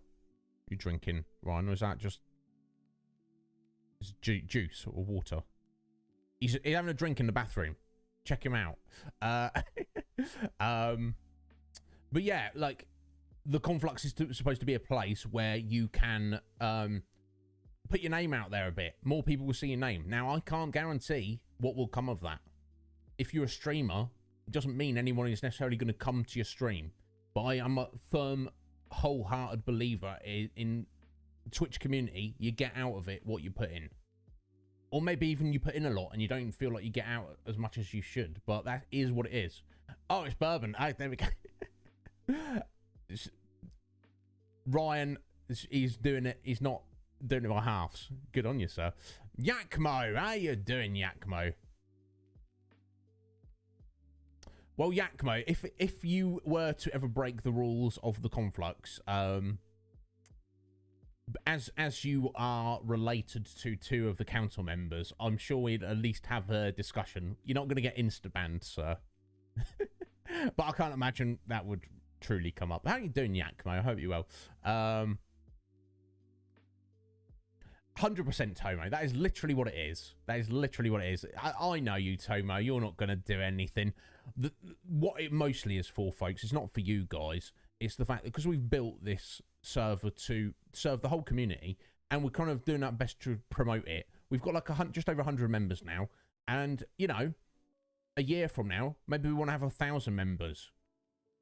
you're drinking, Ryan, or is that just juice or water? He's having a drink in the bathroom. Check him out. But yeah, like, the Conflux is supposed to be a place where you can put your name out there a bit. More people will see your name. Now, I can't guarantee what will come of that. If you're a streamer, it doesn't mean anyone is necessarily going to come to your stream. But I am a firm, wholehearted believer in Twitch community. You get out of it what you put in. Or maybe even you put in a lot and you don't feel like you get out as much as you should. But that is what it is. Oh, it's bourbon. Oh, there we go. Ryan, he's doing it. He's not doing it by halves. Good on you, sir. Yakmo, how you doing, Yakmo? Well, Yakmo, if you were to ever break the rules of the Conflux, as you are related to two of the council members, I'm sure we'd at least have a discussion. You're not going to get insta-banned, sir. But I can't imagine that would truly come up. How are you doing, Yakmo? I hope you're well. 100% Tomo. That is literally what it is. That is literally what it is. I know you, Tomo. You're not going to do anything. What it mostly is for, folks, it's not for you guys. It's the fact that because we've built this server to serve the whole community, and we're kind of doing our best to promote it. We've got like just over 100 members now, and you know, a year from now, maybe we want to have 1,000 members.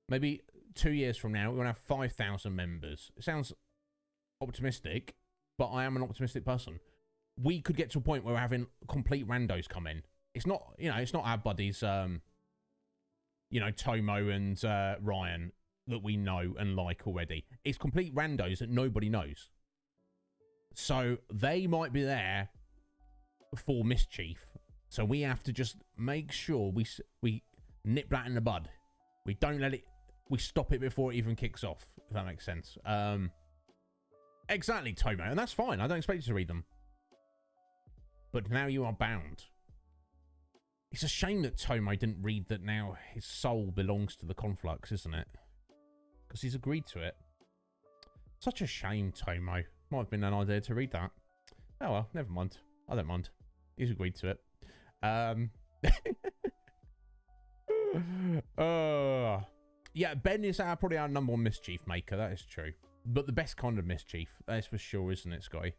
Maybe 2 years from now, we want to have 5,000 members. It sounds optimistic, but I am an optimistic person. We could get to a point where we're having complete randos come in. It's not, you know, it's not our buddies, you know, Tomo and Ryan that we know and like already. It's complete randos that nobody knows. So they might be there for mischief. So we have to just make sure we nip that in the bud. We don't let it, we stop it before it even kicks off, if that makes sense. Exactly, Tomo, and that's fine. I don't expect you to read them. But now you are bound. It's a shame that Tomo didn't read that now his soul belongs to the Conflux, isn't it? Because he's agreed to it. Such a shame, Tomo. Might have been an idea to read that. Oh well, never mind. I don't mind. He's agreed to it. Yeah, Ben is probably our number one mischief maker. That is true. But the best kind of mischief. That is for sure, isn't it, Scotty?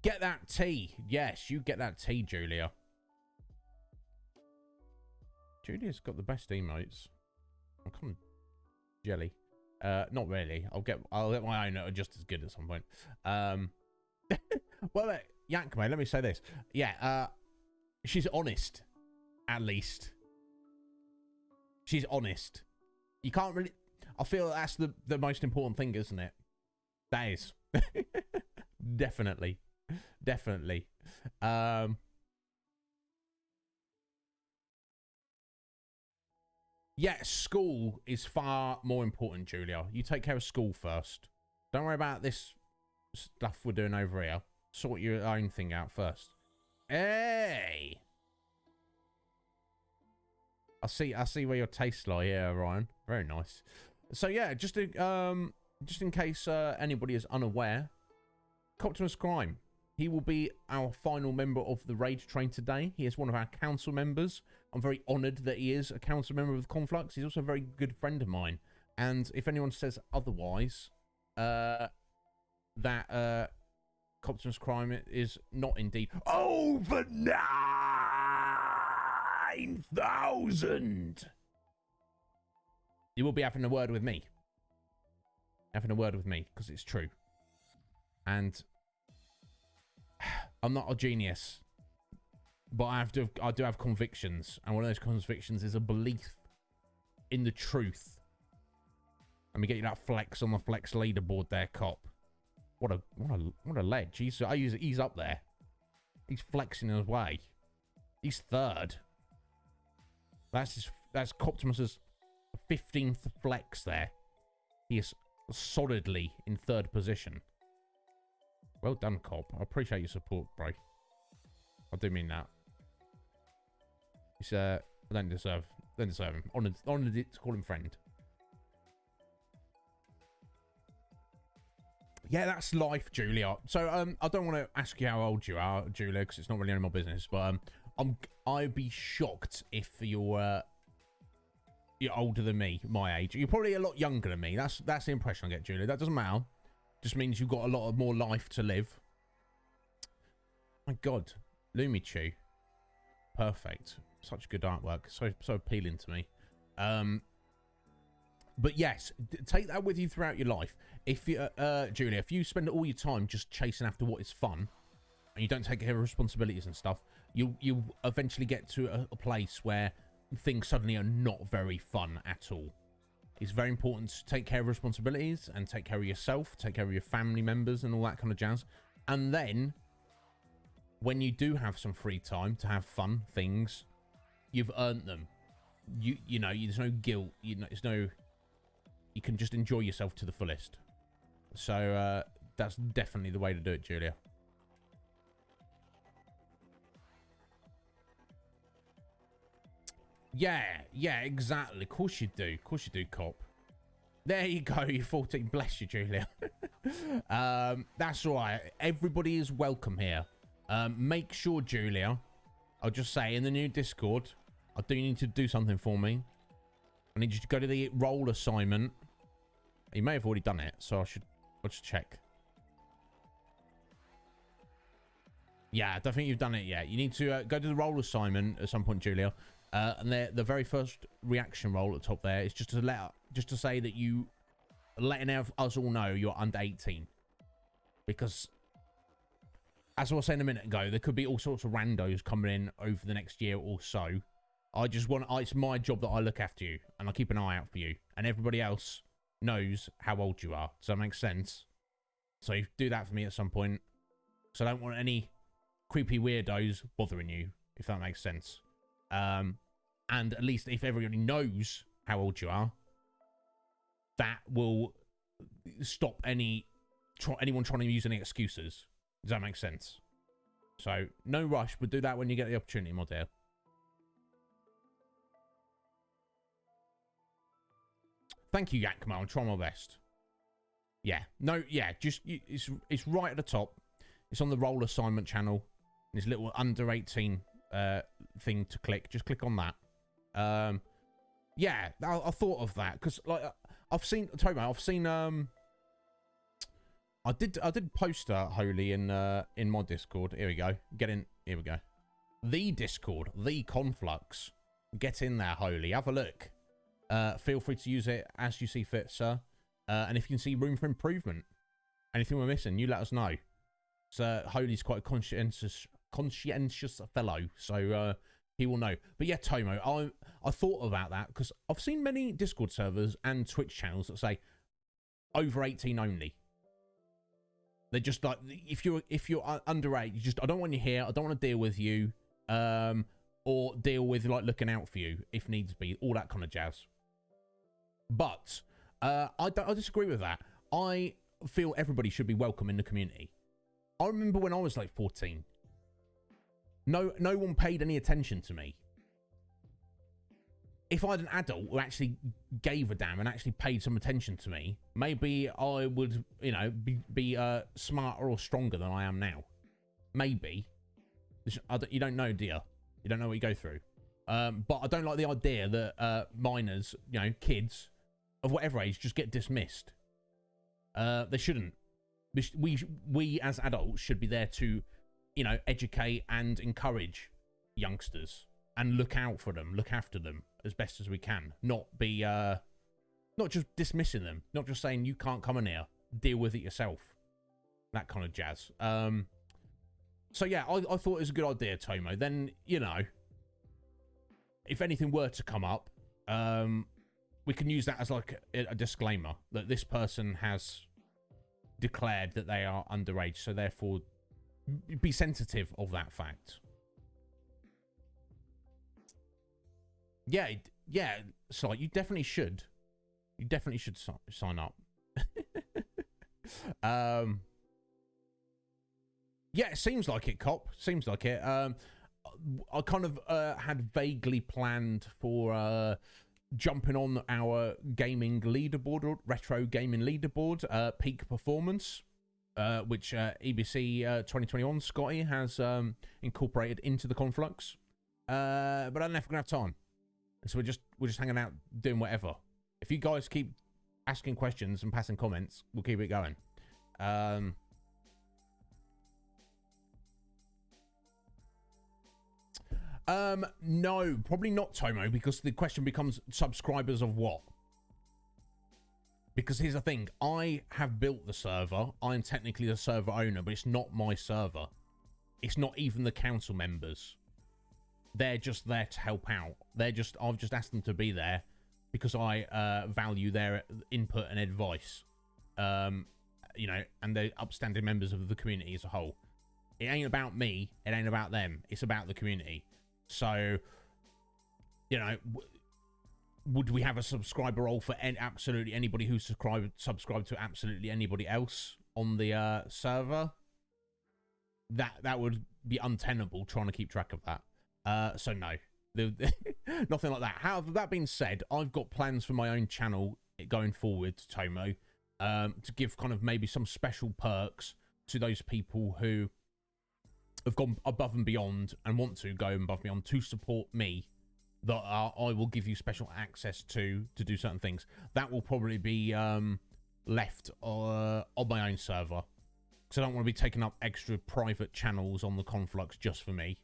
Get that tea. Yes, you get that tea, Julia. Julia's got the best emotes. I'm kind of jelly. Not really. I'll get my own that are just as good at some point. Well, Yankme, let me say this. Yeah, she's honest. At least. She's honest. You can't really... I feel that's the most important thing, isn't it? That is. Definitely. Definitely. Yeah, school is far more important, Julia. You take care of school first. Don't worry about this stuff we're doing over here. Sort your own thing out first. Hey! I see where your tastes lie here, Ryan. Very nice. So yeah, just in case anybody is unaware, Optimus Crime. He will be our final member of the raid train today. He is one of our council members. I'm very honoured that he is a council member of Conflux. He's also a very good friend of mine. And if anyone says otherwise, that Optimus Crime is not indeed over 9,000. You will be having a word with me. Having a word with me, because it's true. And I'm not a genius, but I do have convictions, and one of those convictions is a belief in the truth. Let me get you that flex on the flex leaderboard there, cop. What a ledge. He's up there. He's flexing his way. He's third. That's Coptimus's 15th flex there. He is solidly in third position. Well done, Cop. I appreciate your support, bro. I do mean that. He's I don't deserve him. Honoured to call him friend. Yeah, that's life, Julia. So I don't want to ask you how old you are, Julia, because it's not really any of my business. But I'd be shocked if you're older than me, my age. You're probably a lot younger than me. That's the impression I get, Julia. That doesn't matter. Just means you've got a lot more life to live. My God, Lumichu, perfect. Such good artwork. So appealing to me. But yes, take that with you throughout your life. If you, Julia, if you spend all your time just chasing after what is fun, and you don't take care of responsibilities and stuff, you eventually get to a place where things suddenly are not very fun at all. It's very important to take care of responsibilities and take care of yourself, take care of your family members and all that kind of jazz. And then, when you do have some free time to have fun things, you've earned them. You know, there's no guilt. You can just enjoy yourself to the fullest. So that's definitely the way to do it, Julia. Yeah, exactly. Of course you do. Of course you do, Cop. There you go. You're 14. Bless you, Julia. That's right. Everybody is welcome here. Make sure, Julia, I'll just say in the new Discord, I do need to do something for me. I need you to go to the role assignment He may have already done it, so I'll just check. Yeah, I don't think you've done it yet. You need to go to the role assignment at some point, Julia. And the very first reaction role at the top there is just to say that you letting us all know you're under 18. Because, as I was saying a minute ago, there could be all sorts of randos coming in over the next year or so. It's my job that I look after you, and I keep an eye out for you. And everybody else knows how old you are. Does that make sense? So you do that for me at some point. So I don't want any creepy weirdos bothering you, if that makes sense. And at least if everybody knows how old you are, that will stop anyone trying to use any excuses. Does that make sense? So, no rush, but do that when you get the opportunity, my dear. Thank you, Yakma. I'll try my best. Yeah. No, yeah. It's right at the top. It's on the role assignment channel. This little under 18 thing to click. Just click on that. Yeah, I thought of that because like I've seen I did post Holy in my Discord. Here we go. Here we go. The Discord, the Conflux. Get in there, Holy. Have a look. Feel free to use it as you see fit, sir. And if you can see room for improvement, anything we're missing, you let us know. So Holy's quite a conscientious fellow, so he will know. But yeah, Tomo, I thought about that because I've seen many Discord servers and Twitch channels that say over 18 only. They're just like, if you're underage, I don't want you here. I don't want to deal with you, or deal with like looking out for you if needs be, all that kind of jazz. But I disagree with that. I feel everybody should be welcome in the community. I remember when I was like 14. No one paid any attention to me. If I had an adult who actually gave a damn and actually paid some attention to me, maybe I would, be smarter or stronger than I am now. Maybe. You don't know, dear. You don't know what you go through. But I don't like the idea that minors, kids of whatever age, just get dismissed. They shouldn't. We as adults should be there to, educate and encourage youngsters and look out for them, look after them as best as we can. Not just dismissing them, not just saying you can't come in here, deal with it yourself. That kind of jazz. So yeah, I thought it was a good idea, Tomo. Then, if anything were to come up, we can use that as like a disclaimer that this person has declared that they are underage, so therefore be sensitive of that fact. Yeah, so you definitely should. You definitely should sign up. Yeah, it seems like it, Cop. Seems like it. I kind of had vaguely planned for jumping on our gaming leaderboard, retro gaming leaderboard, peak performance, which EBC 2021 Scotty has incorporated into the Conflux. But I don't know if we're gonna have time, and so we're just hanging out doing whatever. If you guys keep asking questions and passing comments, we'll keep it going. No, probably not, Tomo, because the question becomes subscribers of what? Because here's the thing, I have built the server. I'm technically the server owner, but it's not my server. It's not even the council members. They're just there to help out. I've just asked them to be there because I value their input and advice. And they're upstanding members of the community as a whole. It ain't about me. It ain't about them. It's about the community. So, would we have a subscriber role for absolutely anybody who's subscribed to absolutely anybody else on the server? That would be untenable trying to keep track of that. So no, nothing like that. However, that being said, I've got plans for my own channel going forward, Tomo, to give kind of maybe some special perks to those people who have gone above and beyond and want to go above and beyond to support me, that I will give you special access to do certain things. That will probably be left on my own server. Because I don't want to be taking up extra private channels on the Conflux just for me.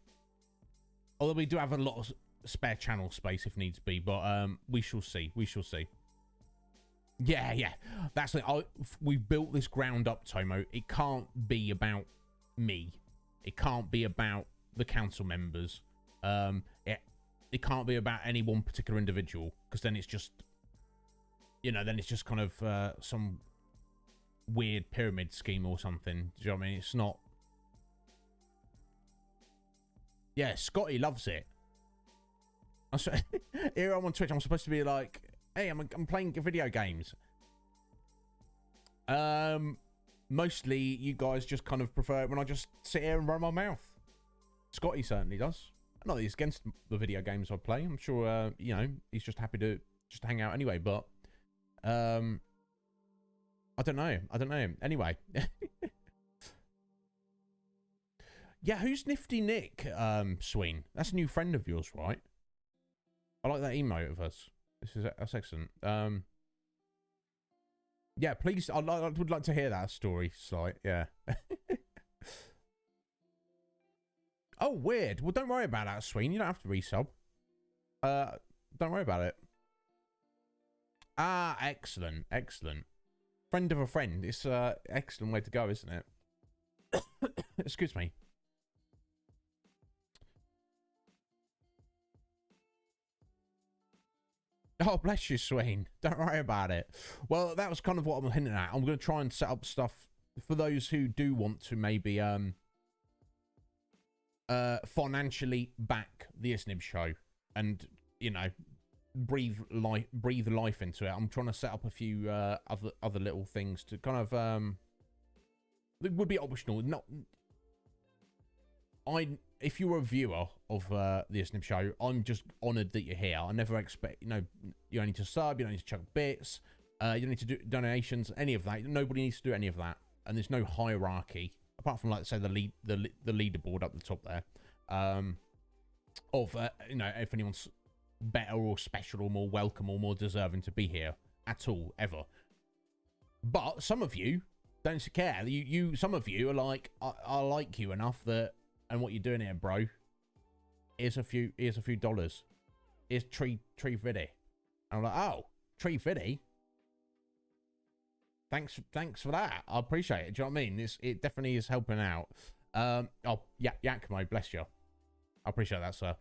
Although we do have a lot of spare channel space if needs be, but we shall see. We shall see. Yeah, yeah. That's it. We've built this ground up, Tomo. It can't be about me. It can't be about the council members. It can't be about any one particular individual, because then it's just, you know, then it's just kind of some weird pyramid scheme or something. Do you know what I mean? It's not. Yeah, Scotty loves it. Here I'm on Twitch. I'm supposed to be like, hey, I'm playing video games. Mostly you guys just kind of prefer it when I just sit here and run my mouth. Scotty certainly does. Not that he's against the video games I play. I'm sure, you know, he's just happy to just hang out anyway. But I don't know. I don't know. Anyway. Yeah, who's Nifty Nick, Sween? That's a new friend of yours, right? I like that emote of us. That's excellent. Yeah, please. I would like to hear that story, Slight. Yeah. Oh, weird. Well, don't worry about that, Sween. You don't have to resub. Don't worry about it. Ah, excellent, excellent. Friend of a friend. It's an excellent way to go, isn't it? Excuse me. Oh, bless you, Swain. Don't worry about it. Well, that was kind of what I'm hinting at. I'm going to try and set up stuff for those who do want to maybe financially back the Iznib Show and, you know, breathe life into it. I'm trying to set up a few other little things to kind of it would be optional. Not if you're a viewer of the Iznib Show, I'm just honoured that you're here. I never expect, you know, you don't need to sub, you don't need to chuck bits, you don't need to do donations, any of that. Nobody needs to do any of that, and there's no hierarchy apart from, like, say, the leaderboard up the top there, of you know, if anyone's better or special or more welcome or more deserving to be here at all ever. But some of you don't care. Some of you are like, I like you enough that. And what you're doing here, bro? Here's a few dollars. Here's tree fiddy. And I'm like, oh, tree fiddy. Thanks for that. I appreciate it. Do you know what I mean? It definitely is helping out. Oh, yeah, Yakmo, bless you. I appreciate that, sir.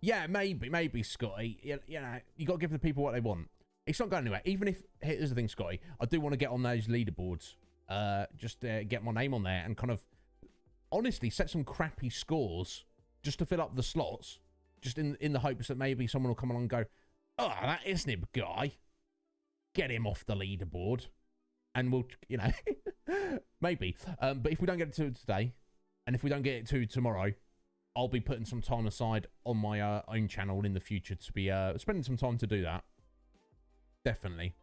Yeah, maybe, Scotty. You know, you got to give the people what they want. It's not going anywhere. Even if, here's the thing, Scotty. I do want to get on those leaderboards. Just get my name on there and kind of honestly set some crappy scores just to fill up the slots, just in the hopes that maybe someone will come along and go, oh, that Iznib guy, get him off the leaderboard, and we'll, you know, maybe. But if we don't get it to today, and if we don't get it to tomorrow, I'll be putting some time aside on my own channel in the future to be spending some time to do that. Definitely.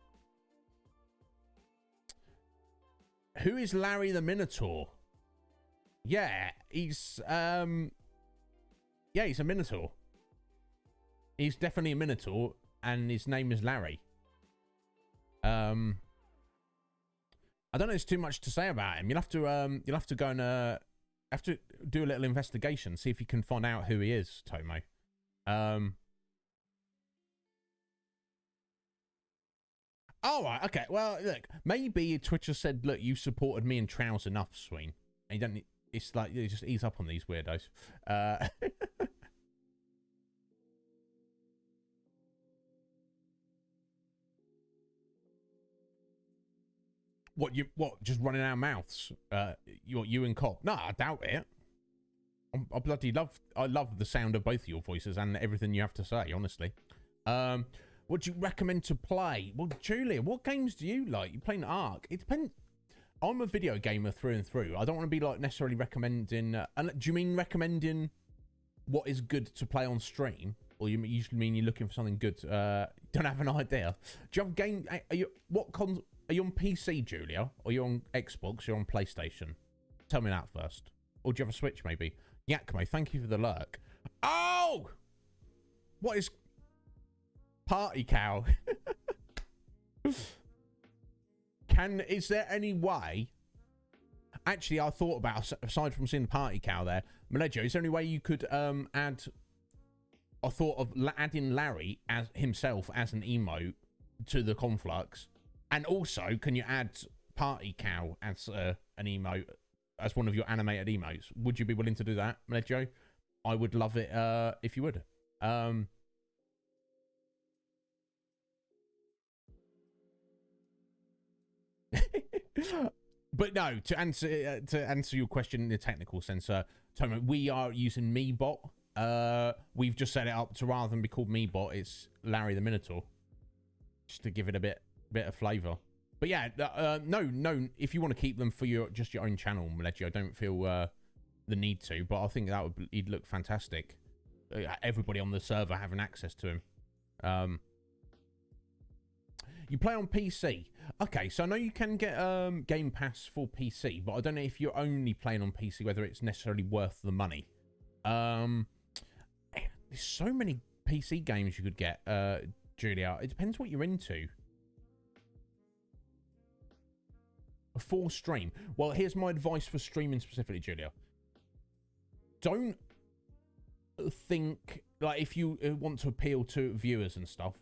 Who is Larry the Minotaur? Yeah, he's he's a Minotaur. He's definitely a Minotaur, and his name is Larry. I don't know. There's too much to say about him. You'll have to go and have to do a little investigation, see if you can find out who he is, Tomo. All right, okay. Well, look, maybe Twitch said, look, you supported me and Trows enough, Sween. And you don't. It's like, you just ease up on these weirdos. What? Just running our mouths? You and Cop? No, I doubt it. I love the sound of both of your voices and everything you have to say. Honestly. What do you recommend to play? Well, Julia, what games do you like? You playing Ark? It depends. I'm a video gamer through and through. I don't want to be like necessarily recommending. Do you mean recommending what is good to play on stream, or you usually mean you're looking for something good? Don't have an idea. Do you have game? Are you on PC, Julia? Or are you on Xbox? You're on PlayStation? Tell me that first. Or do you have a Switch maybe? Yakmo, thank you for the lurk. Oh, what is? Party cow. Is there any way? Actually, I thought about, aside from seeing the party cow there, Maleggio, is there any way you could add? I thought of adding Larry as himself as an emote to the Conflux, and also can you add party cow as an emote, as one of your animated emotes? Would you be willing to do that, Maleggio? I would love it if you would. But no, to answer your question in the technical sense, Tomo, we are using MeBot. We've just set it up to, rather than be called MeBot, it's Larry the Minotaur, just to give it a bit of flavour. But yeah, no. If you want to keep them for just your own channel, Maleggio, I don't feel the need to. But I think that he'd look fantastic. Everybody on the server having access to him. You play on PC. Okay, so I know you can get Game Pass for PC, but I don't know if you're only playing on PC, whether it's necessarily worth the money. There's so many PC games you could get, Julia. It depends what you're into. For stream. Well, here's my advice for streaming specifically, Julia. Don't think, like, if you want to appeal to viewers and stuff,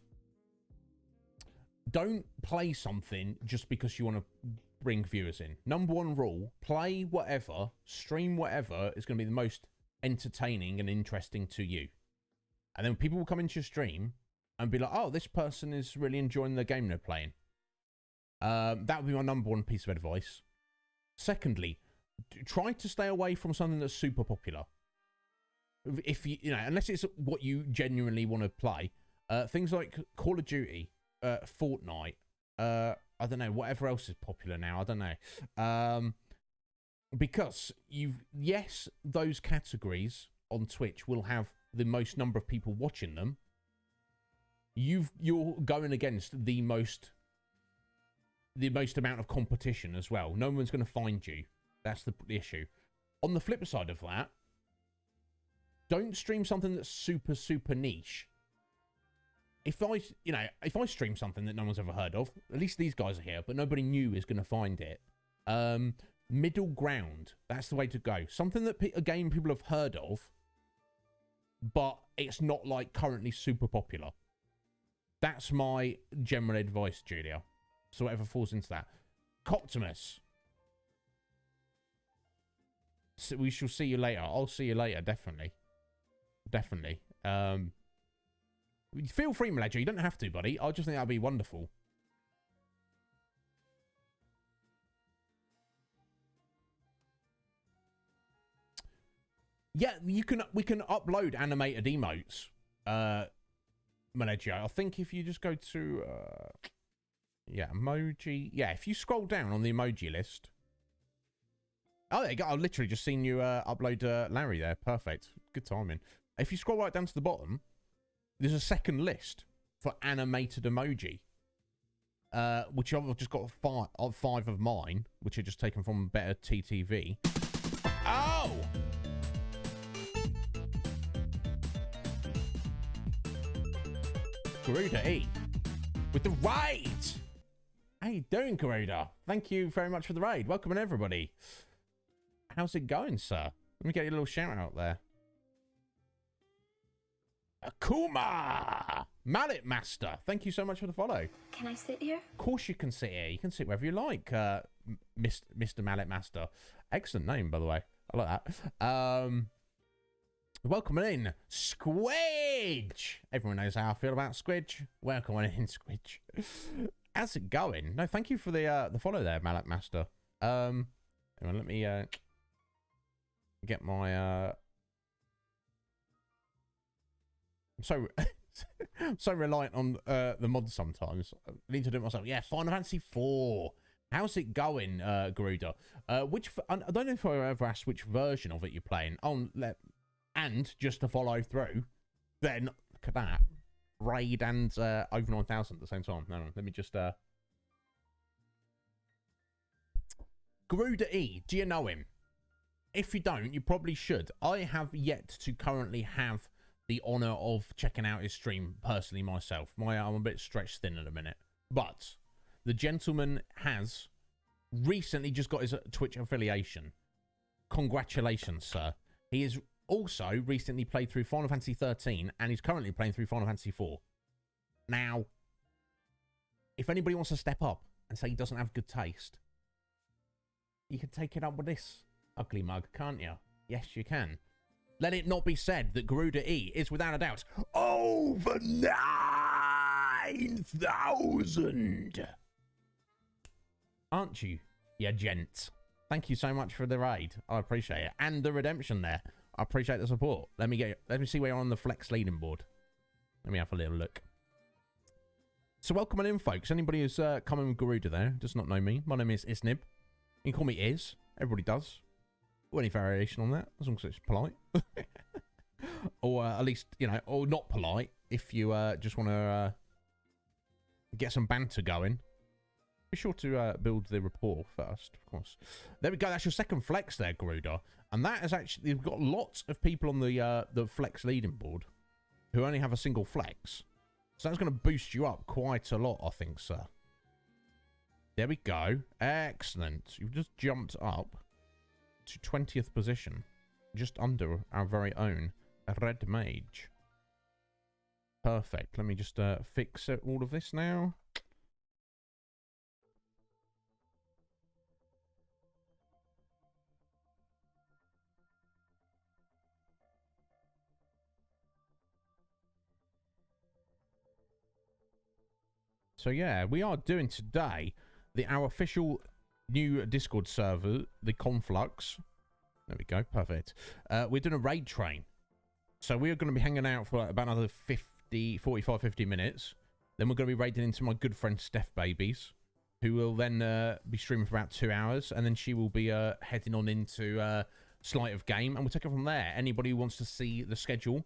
don't play something just because you want to bring viewers in. Number one rule, play whatever, stream whatever is going to be the most entertaining and interesting to you. And then people will come into your stream and be like, oh, this person is really enjoying the game they're playing. That would be my number one piece of advice. Secondly, try to stay away from something that's super popular. If you know, unless it's what you genuinely want to play. Things like Call of Duty, Fortnite, I don't know, whatever else is popular now, I don't know. Because yes, those categories on Twitch will have the most number of people watching them. You're going against the most amount of competition as well. No one's going to find you. That's the issue. On the flip side of that, don't stream something that's super, super niche. If I stream something that no one's ever heard of, at least these guys are here, but nobody new is going to find it. Middle ground. That's the way to go. Something that, a game people have heard of, but it's not, like, currently super popular. That's my general advice, Julia. So whatever falls into that. Coptimus. So we shall see you later. I'll see you later, definitely. Definitely. Feel free, Maleggio. You don't have to, buddy. I just think that'd be wonderful. Yeah, we can upload animated emotes, Maleggio. I think if you just go to yeah, emoji. Yeah, if you scroll down on the emoji list. Oh, there you go. I've literally just seen you upload Larry there. Perfect. Good timing. If you scroll right down to the bottom, there's a second list for animated emoji, which I've just got five of mine, which are just taken from Better TTV. Oh! Garuda E with the raid. How you doing, Garuda? Thank you very much for the raid. Welcome in, everybody. How's it going, sir? Let me get you a little shout out there. Akuma! Mallet Master. Thank you so much for the follow. Can I sit here? Of course you can sit here. You can sit wherever you like, Mr. Mallet Master. Excellent name, by the way. I like that. Welcome in, Squidge. Everyone knows how I feel about Squidge. Welcome in, Squidge. How's it going? No, thank you for the follow there, Mallet Master. Hang on, let me get my I'm so reliant on the mods sometimes. I need to do it myself. Yeah, Final Fantasy 4. How's it going, Garuda? I don't know if I ever asked which version of it you're playing. And just to follow through, then look at that. Raid and over 9,000 at the same time. No, let me just Garuda E, do you know him? If you don't, you probably should. I have yet to currently have the honor of checking out his stream personally myself. I'm a bit stretched thin at a minute. But the gentleman has recently just got his Twitch affiliation. Congratulations, sir. He has also recently played through Final Fantasy 13 and he's currently playing through Final Fantasy 4. Now, if anybody wants to step up and say he doesn't have good taste, you can take it up with this ugly mug, can't you? Yes, you can. Let it not be said that Garuda E is without a doubt over 9,000. Aren't you, you gent? Thank you so much for the raid. I appreciate it. And the redemption there. I appreciate the support. Let me see where you're on the Flex leading board. Let me have a little look. So welcome on in, folks. Anybody who's coming with Garuda there does not know me. My name is Iznib. You can call me Iz. Everybody does. Or any variation on that, as long as it's polite. Or at least, you know, or not polite if you just want to get some banter going. Be sure to build the rapport first, of course. There we go. That's your second flex there, Garuda. And that is actually, you've got lots of people on the flex leading board who only have a single flex. So that's going to boost you up quite a lot, I think, sir. There we go. Excellent. You've just jumped up to 20th position. Just under our very own Red Mage. Perfect. Let me just fix all of this now. So yeah, we are doing today our official new Discord server, the Conflux. There we go, perfect. We're doing a raid train. So we're going to be hanging out for about another 45, 50 minutes. Then we're going to be raiding into my good friend Steph Babies, who will then be streaming for about 2 hours. And then she will be heading on into Sleight of Game. And we'll take it from there. Anybody who wants to see the schedule,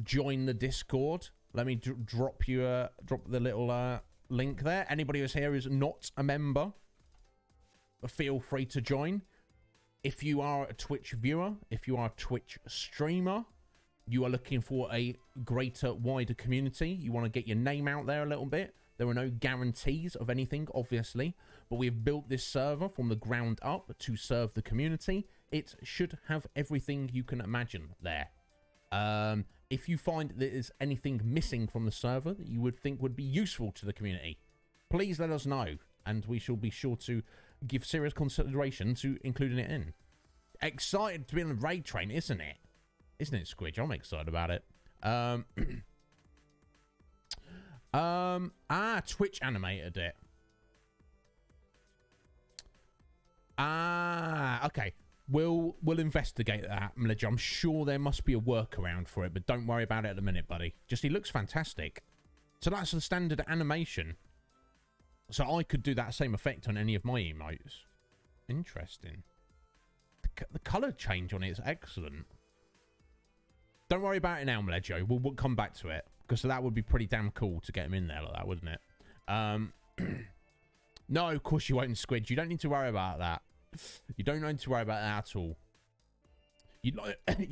join the Discord. Let me drop the little link there. Anybody who's here is not a member, feel free to join. If you are a Twitch viewer, if you are a Twitch streamer, you are looking for a greater, wider community, you want to get your name out there a little bit, there are no guarantees of anything, obviously, but we've built this server from the ground up to serve the community. It should have everything you can imagine there. If you find there's anything missing from the server that you would think would be useful to the community, please let us know, and we shall be sure to give serious consideration to including it in. Excited to be on the raid train, isn't it? Isn't it, Squidge? I'm excited about it. Twitch animated it. Okay. We'll investigate that, Mledger. I'm sure there must be a workaround for it, but don't worry about it at the minute, buddy. Just, he looks fantastic. So that's the standard animation. So I could do that same effect on any of my emotes. Interesting. The colour change on it is excellent. Don't worry about it now, Mledger. We'll come back to it, because that would be pretty damn cool to get him in there like that, wouldn't it? No, of course you won't, Squid. You don't need to worry about that. You don't need to worry about that at all. You'd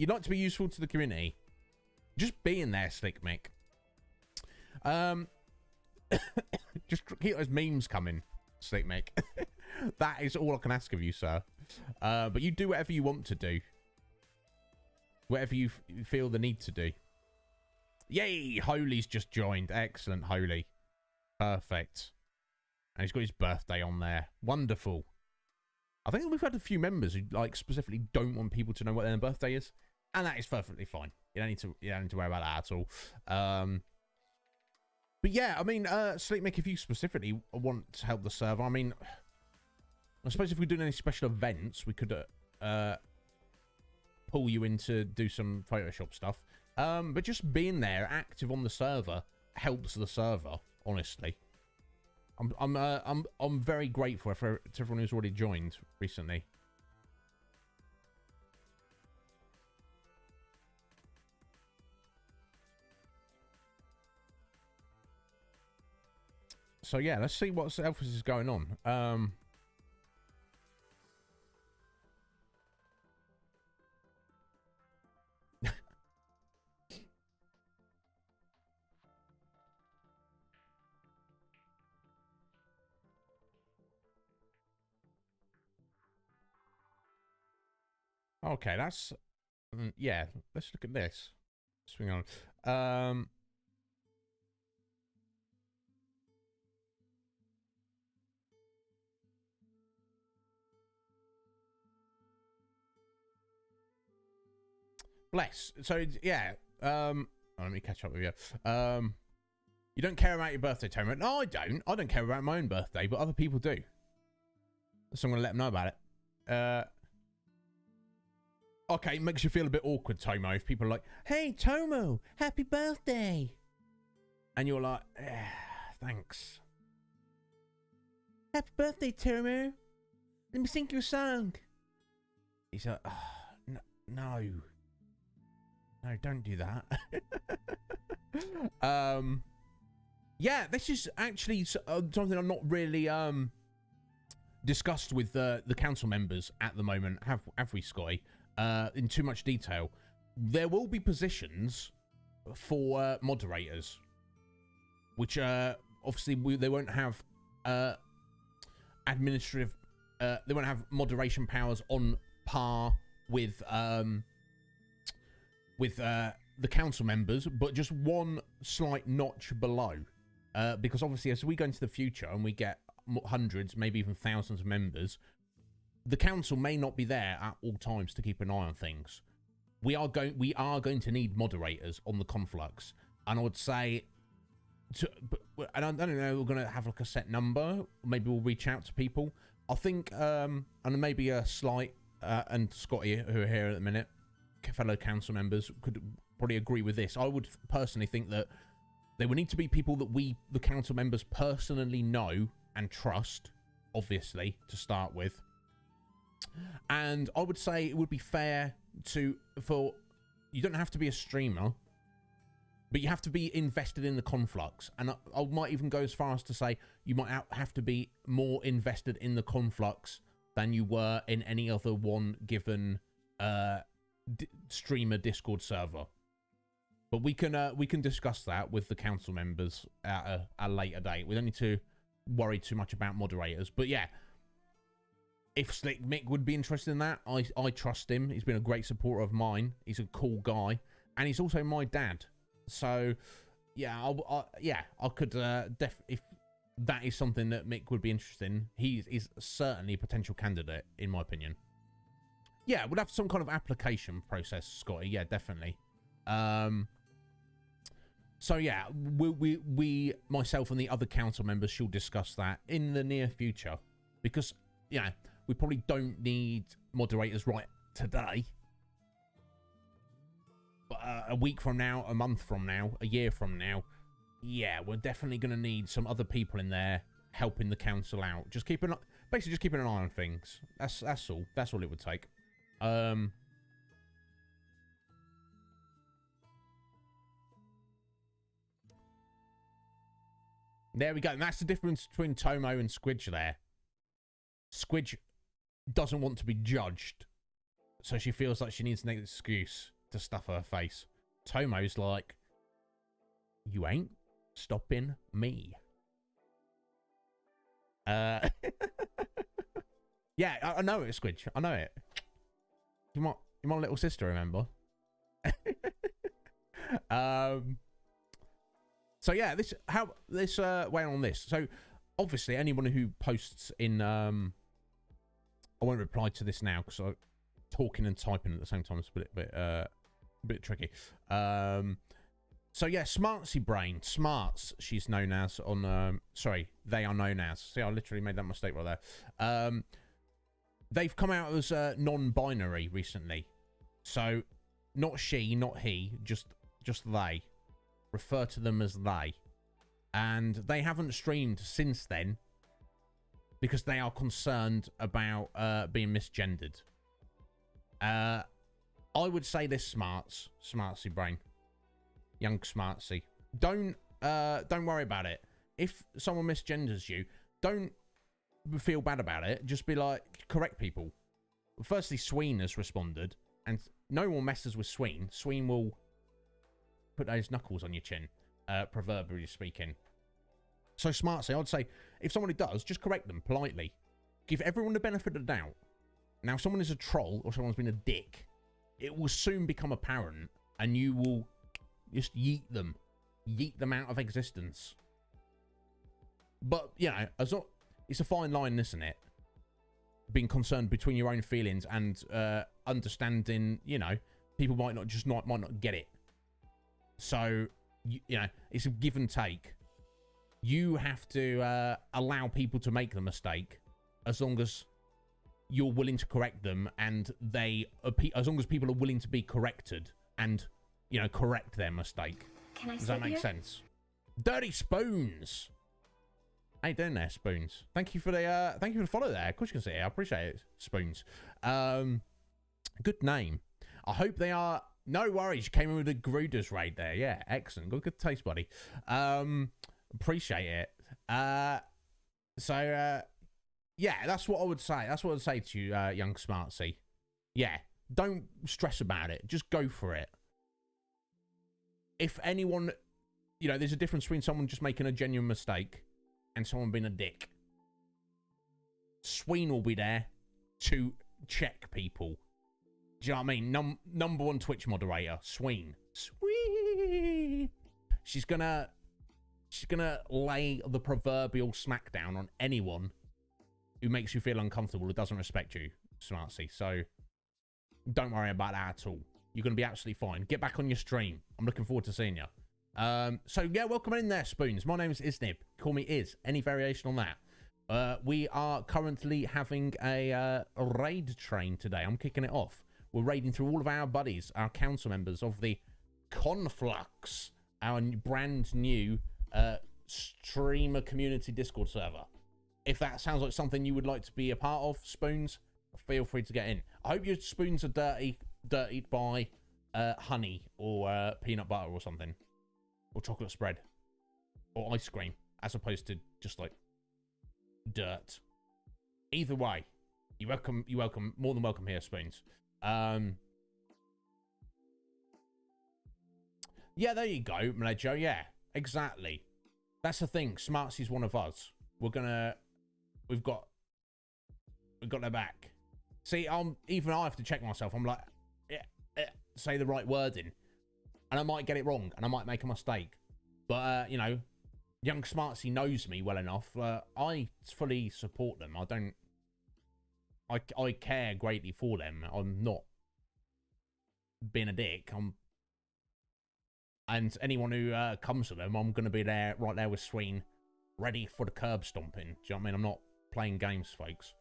like to be useful to the community. Just being there, Slick Mick. Just keep those memes coming, Slick Mick. That is all I can ask of you, sir. But you do whatever you want to do. Whatever you feel the need to do. Yay! Holy's just joined. Excellent, Holy. Perfect. And he's got his birthday on there. Wonderful. I think we've had a few members who like specifically don't want people to know what their birthday is, and that is perfectly fine. You don't need to worry about that at all. But yeah, I mean, Sleep Mick, if you specifically want to help the server, I mean, I suppose if we're doing any special events, we could pull you in to do some Photoshop stuff. But just being there, active on the server, helps the server. Honestly. I'm very grateful to everyone who's already joined recently. So yeah, let's see what else is going on. Okay, that's yeah. Let's look at this. Swing on. Bless. So yeah. Let me catch up with you. You don't care about your birthday, Tomo? No, I don't. I don't care about my own birthday, but other people do. So I'm gonna let them know about it. Okay, it makes you feel a bit awkward, Tomo, if people are like, "Hey, Tomo, happy birthday," and you're like, "Thanks." Happy birthday, Tomo. Let me sing you a song. He's like, oh, no, don't do that. Yeah, this is actually something I'm not really discussed with the council members at the moment. Have we, Scotty? In too much detail. There will be positions for moderators, which obviously they won't have administrative. They won't have moderation powers on par with the council members, but just one slight notch below. Because obviously, as we go into the future and we get hundreds, maybe even thousands of members, the council may not be there at all times to keep an eye on things. We are going to need moderators on the Conflux, and I would say, and I don't know, we're going to have like a set number. Maybe we'll reach out to people. I think, and maybe a slight, and Scotty, who are here at the minute, fellow council members, could probably agree with this. I would personally think that there would need to be people that the council members, personally know and trust, obviously, to start with. And I would say it would be fair for you don't have to be a streamer, but you have to be invested in the Conflux. And I might even go as far as to say you might have to be more invested in the Conflux than you were in any other one given streamer Discord server. But we can discuss that with the council members at a later date. We don't need to worry too much about moderators. But yeah, if Slick Mick would be interested in that, I trust him. He's been a great supporter of mine. He's a cool guy, and he's also my dad. So yeah, I could if that is something that Mick would be interested in. He is certainly a potential candidate, in my opinion. Yeah, we'll have some kind of application process, Scotty. Yeah, definitely. So yeah, we myself and the other council members shall discuss that in the near future, because yeah, we probably don't need moderators right today. But a week from now, a month from now, a year from now, yeah, we're definitely going to need some other people in there helping the council out. Basically just keeping an eye on things. That's all. That's all it would take. There we go. And that's the difference between Tomo and Squidge there. Squidge doesn't want to be judged, so she feels like she needs an excuse to stuff her face. Tomo's like, you ain't stopping me. Yeah, I know it, Squidge. I know it. You're my little sister, remember? So yeah, this way on this. So obviously, anyone who posts in, I won't reply to this now because I'm talking and typing at the same time. It's a bit tricky. So yeah, Smartsy Brain, Smarts, she's known as on. Sorry, they are known as. See, I literally made that mistake right there. They've come out as non-binary recently, so not she, not he, just they. Refer to them as they, and they haven't streamed since then because they are concerned about being misgendered. I would say this, Smartsy Brain, young Smartsy, don't worry about it. If someone misgenders you, don't feel bad about it. Just be like, correct people. Firstly, Sween has responded, and no one messes with Sween. Sween will put those knuckles on your chin, proverbially speaking. So Smartsy, I'd say if somebody does, just correct them politely. Give everyone the benefit of the doubt. Now, if someone is a troll or someone's been a dick, it will soon become apparent, and you will just yeet them out of existence. But, you know, it's a fine line, isn't it? Being concerned between your own feelings and understanding, you know, people might not get it. So, you know, it's a give and take. You have to allow people to make the mistake as long as you're willing to correct them, and as long as people are willing to be corrected and, you know, correct their mistake. Does that make sense? Dirty Spoons. How you doing there, Spoons? Thank you for the follow there. Of course you can see it. I appreciate it, Spoons. Good name. I hope they are. No worries. You came in with a Gruder's raid there. Yeah, excellent. Got good taste, buddy. Appreciate it. Yeah, that's what I would say. That's what I'd say to you, young Smartsy. Yeah, don't stress about it. Just go for it. If anyone, you know, there's a difference between someone just making a genuine mistake and someone being a dick. Sween will be there to check people. Do you know what I mean? Number one Twitch moderator, Sween. Sween. She's gonna lay the proverbial smackdown on anyone who makes you feel uncomfortable, who doesn't respect you, Smartsy. So don't worry about that at all. You're going to be absolutely fine. Get back on your stream. I'm looking forward to seeing you. So yeah, welcome in there, Spoons. My name is Iznib. Call me Iz. Any variation on that? We are currently having a raid train today. I'm kicking it off. We're raiding through all of our buddies, our council members of the Conflux, our brand new streamer community Discord server. If that sounds like something you would like to be a part of, Spoons, feel free to get in. I hope your spoons are dirtied by honey or peanut butter or something, or chocolate spread, or ice cream, as opposed to just like dirt. Either way, you're welcome, more than welcome here, Spoons. Yeah, there you go, Malejo. Yeah, exactly. That's the thing. Smartsy's one of us. We've got their back. See, even I have to check myself. I'm like, say the right wording, and I might get it wrong, and I might make a mistake. But you know, young Smartsy knows me well enough. I fully support them. I care greatly for them. I'm not being a dick. And anyone who comes to them, I'm going to be there, right there with Sween, ready for the curb stomping. Do you know what I mean? I'm not playing games, folks.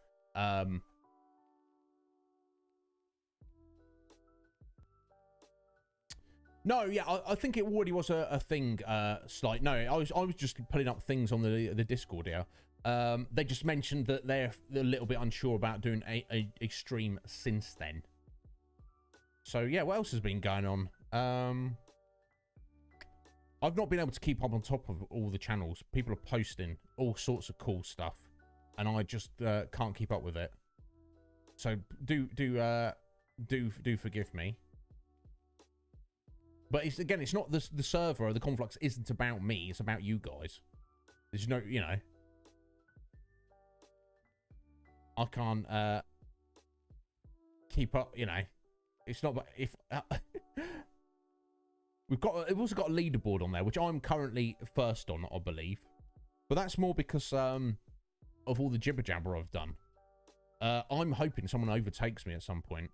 No, yeah, I think it already was a thing. Slight. No, I was just putting up things on the Discord here. They just mentioned that they're a little bit unsure about doing a stream since then. So yeah, what else has been going on? I've not been able to keep up on top of all the channels. People are posting all sorts of cool stuff, and I just can't keep up with it. So do forgive me. But it's not the server or the Conflux isn't about me. It's about you guys. There's no, you know, I can't keep up. You know, it's not. If we've also got a leaderboard on there, which I'm currently first on, I believe. But that's more because of all the jibber jabber I've done. I'm hoping someone overtakes me at some point.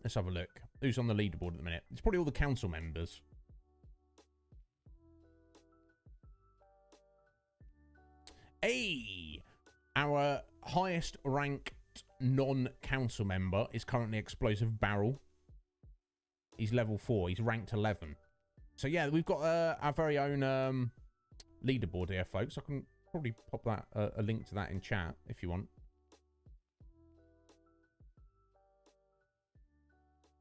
Let's have a look. Who's on the leaderboard at the minute? It's probably all the council members. Hey! Our highest ranked non-council member is currently Explosive Barrel. He's level 4. He's ranked 11. So yeah, we've got our very own leaderboard here, folks. I can probably pop that a link to that in chat if you want.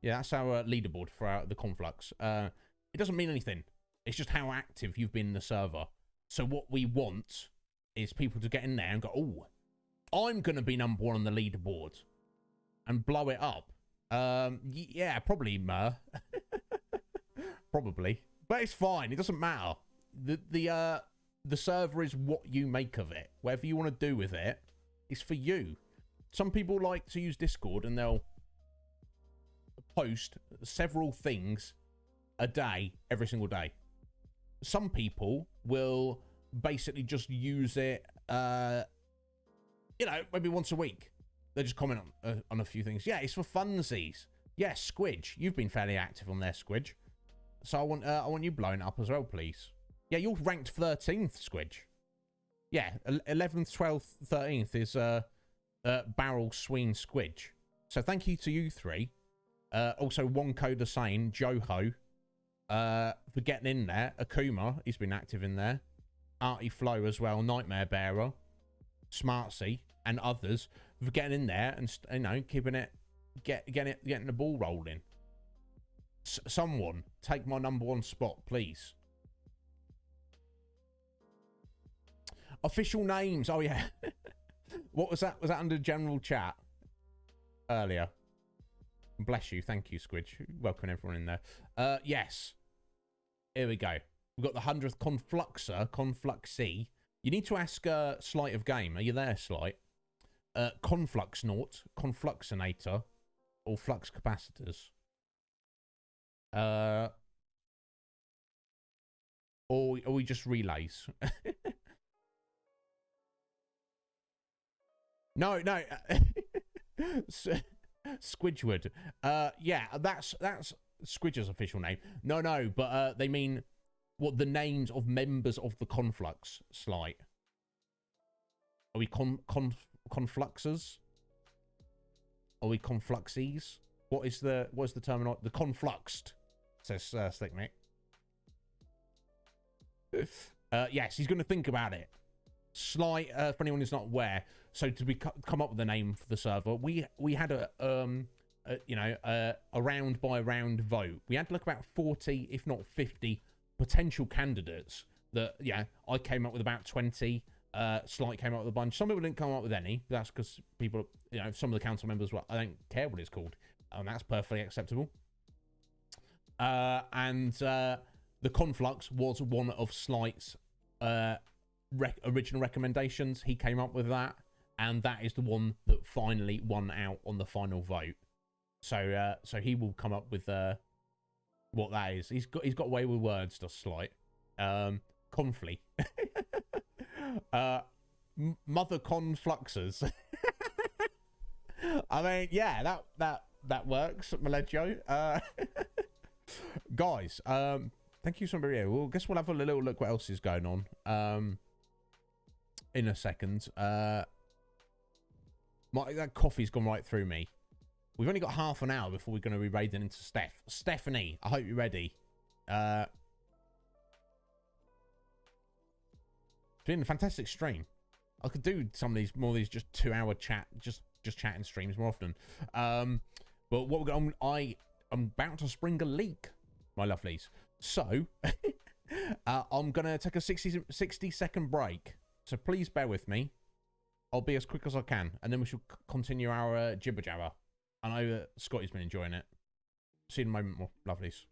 Yeah, that's our leaderboard for the Conflux. It doesn't mean anything. It's just how active you've been in the server. So what we want is people to get in there and go, oh, I'm going to be number 1 on the leaderboard. And blow it up. Yeah, probably, Mer. Probably. But it's fine. It doesn't matter. The server is what you make of it. Whatever you want to do with it is for you. Some people like to use Discord and they'll post several things a day, every single day. Some people will basically just use it, maybe once a week. They just comment on a few things. Yeah, it's for funsies. Yeah, Squidge, you've been fairly active on there, Squidge. So I want you blowing up as well, please. Yeah, you're ranked 13th, Squidge. Yeah, 11th, 12th, 13th is Barrel Sween Squidge. So thank you to you three. Also, Wonko the Sane, Joho, for getting in there. Akuma, he's been active in there. Artie Flow as well, Nightmare Bearer, Smartsy, and others for getting in there and keeping it, getting the ball rolling. Someone take my #1 spot, please. Official names. Oh yeah. What was that? Was that under general chat earlier? Bless you. Thank you, Squidge. Welcome everyone in there. Yes. Here we go. We've got the 100th Confluxer, Confluxy. You need to ask Slight of Game. Are you there, Slight? Confluxnaut, Confluxinator, or Flux Capacitors. Or are we just relays? No. Squidgewood. Yeah, that's Squidge's official name. No, but they mean what the names of members of the Conflux, Slight. Are we Confluxers? Are we Confluxies? What's the terminology? The Confluxed, says Slick Mick. Yes, he's going to think about it. Slight, for anyone who's not aware, so to come up with a name for the server, we had a round by round vote. We had to look about 40, if not 50, potential candidates. That I came up with about 20. Slight came up with a bunch. Some people didn't come up with any. That's because people, some of the council members were, I don't care what it's called, and that's perfectly acceptable. And the Conflux was one of Slight's original recommendations. He came up with that, and that is the one that finally won out on the final vote. So he will come up with what that is. He's got away with words, does Slight. Confly. Mother Confluxers. I mean, yeah, that works, Maleggio. Guys, thank you so much. Yeah, well, guess we'll have a little look what else is going on. In a second. That coffee's gone right through me. We've only got half an hour before we're going to be raiding into Steph. Stephanie, I hope you're ready. It's been a fantastic stream. I could do some of these just 2-hour chat, just chatting streams more often. But what we're going, I'm about to spring a leak, my lovelies. So I'm gonna take a 60-second break. So please bear with me. I'll be as quick as I can, and then we shall continue our jibber jabber. I know that Scotty's been enjoying it. See you in a moment more, lovelies.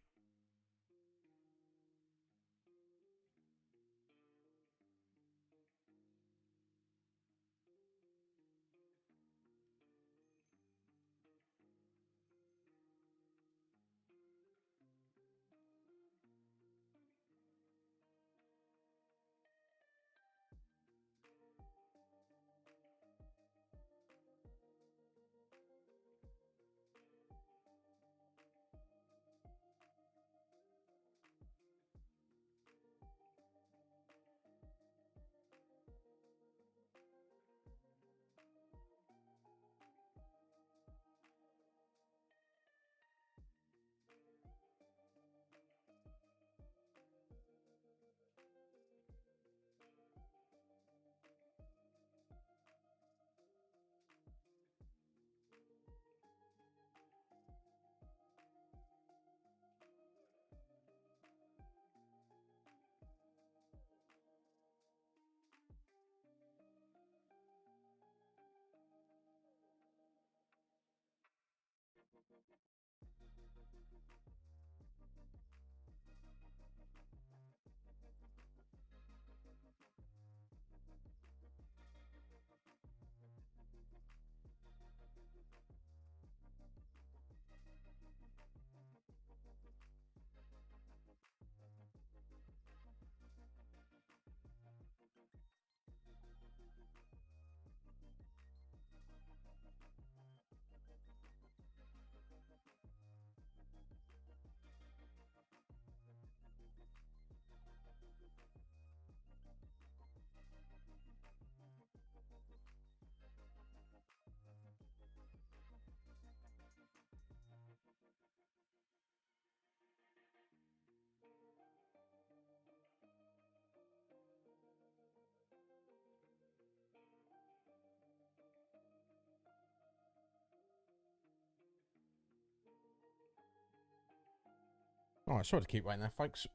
All right, sorry to keep waiting there, folks.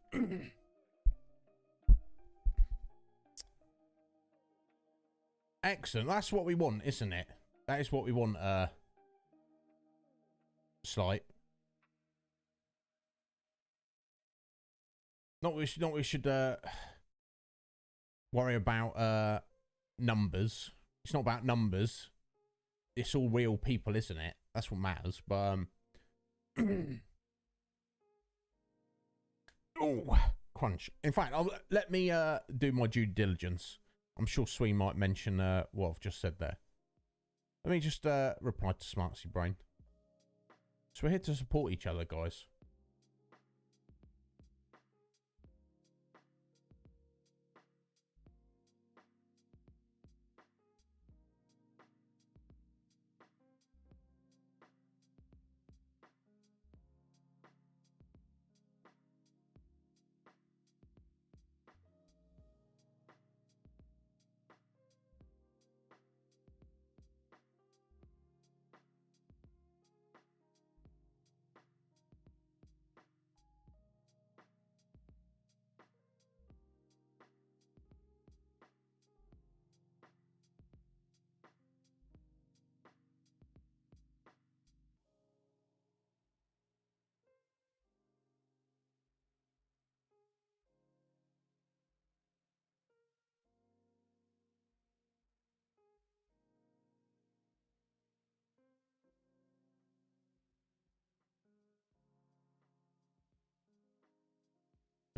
Excellent. That's what we want, isn't it? That is what we want, Slight. Not we should worry about numbers. It's not about numbers. It's all real people, isn't it? That's what matters. But oh, crunch. In fact, let me do my due diligence. I'm sure Sween might mention what I've just said there. Let me just reply to Smartsy Brain. So we're here to support each other, guys.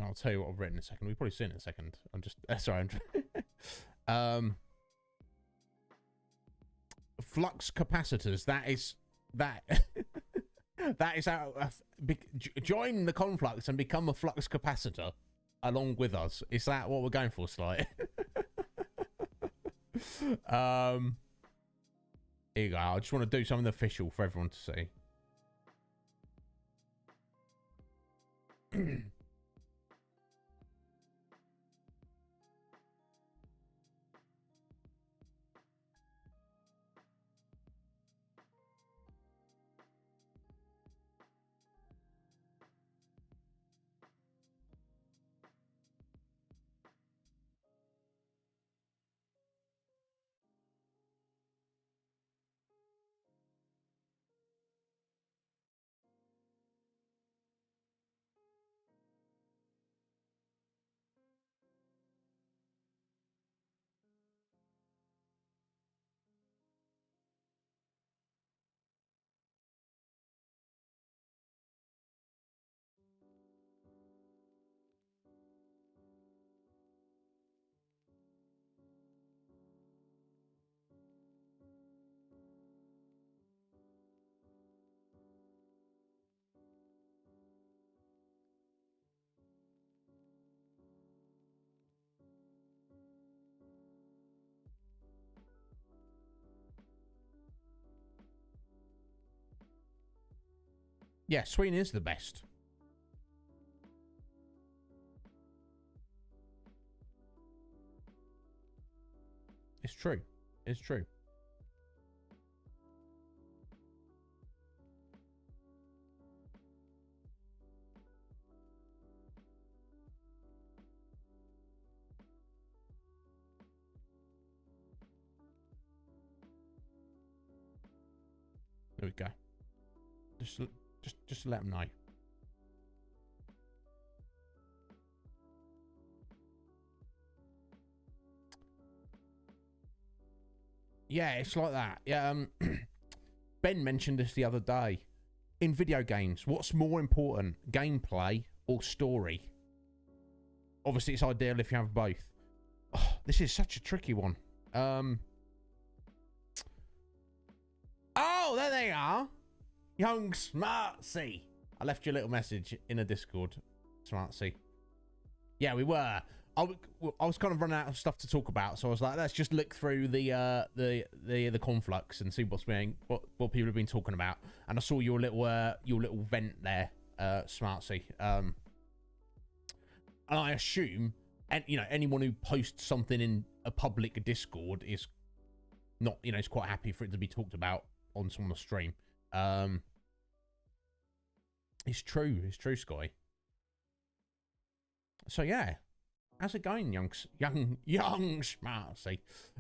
I'll tell you what I've written in a second. We've probably seen it in a second. I'm just sorry. I'm flux capacitors. That is that. That is how. Join the Conflux and become a flux capacitor along with us. Is that what we're going for, Sly? Here you go. I just want to do something official for everyone to see. Yeah, Sween is the best. It's true. It's true. There we go. Just let them know. Yeah, it's like that. Yeah. Ben mentioned this the other day. In video games, what's more important, gameplay or story? Obviously, it's ideal if you have both. Oh, this is such a tricky one. Oh, there they are. Young Smartsy. I left you a little message in a Discord. Smartsy. Yeah, we were. I was kind of running out of stuff to talk about, so I was like, let's just look through the Conflux and see what people have been talking about. And I saw your little vent there, Smartsy. And I assume, and anyone who posts something in a public Discord is not, is quite happy for it to be talked about on someone's stream. It's true, Sky. So yeah. How's it going, young Smartsy?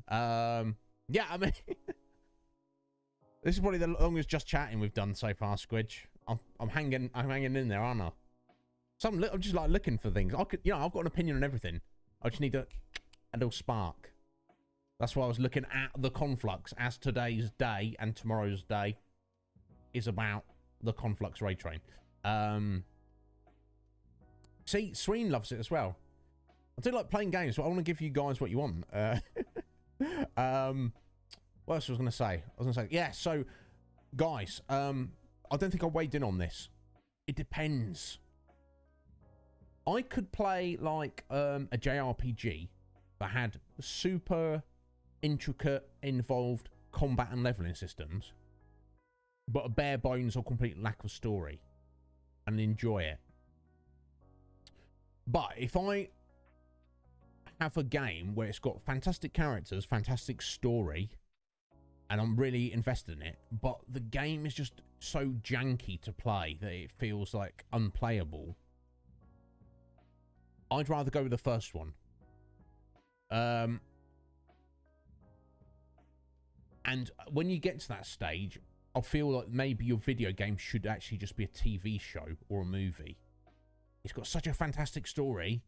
Yeah, I mean, this is probably the longest just chatting we've done so far, Squidge. I'm hanging in there, aren't I? I'm just like looking for things. I've got an opinion on everything. I just need a little spark. That's why I was looking at the Conflux, as today's day and tomorrow's day is about the Conflux raid train. See, Sween loves it as well. I do like playing games, but I want to give you guys what you want. What else was I going to say? Yeah, so, guys, I don't think I weighed in on this. It depends. I could play, like, a JRPG that had super intricate, involved combat and leveling systems, but a bare bones or complete lack of story, and enjoy it. But if I have a game where it's got fantastic characters, fantastic story, and I'm really invested in it, but the game is just so janky to play that it feels like unplayable, I'd rather go with the first one. And when you get to that stage, I feel like maybe your video game should actually just be a TV show or a movie. It's got such a fantastic story,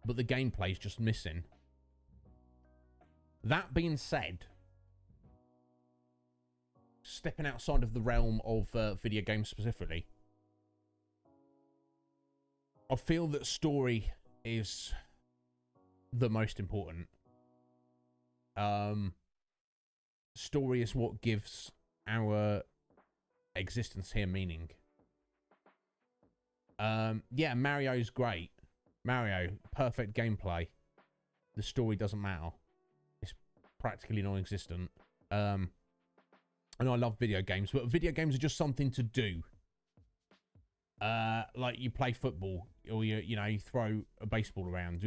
but the gameplay's just missing. That being said, stepping outside of the realm of video games specifically, I feel that story is the most important. Story is what gives our existence here meaning. Yeah, Mario's great. Mario, perfect gameplay. The story doesn't matter. It's practically non-existent. And I love video games, but video games are just something to do. Like you play football, or you throw a baseball around.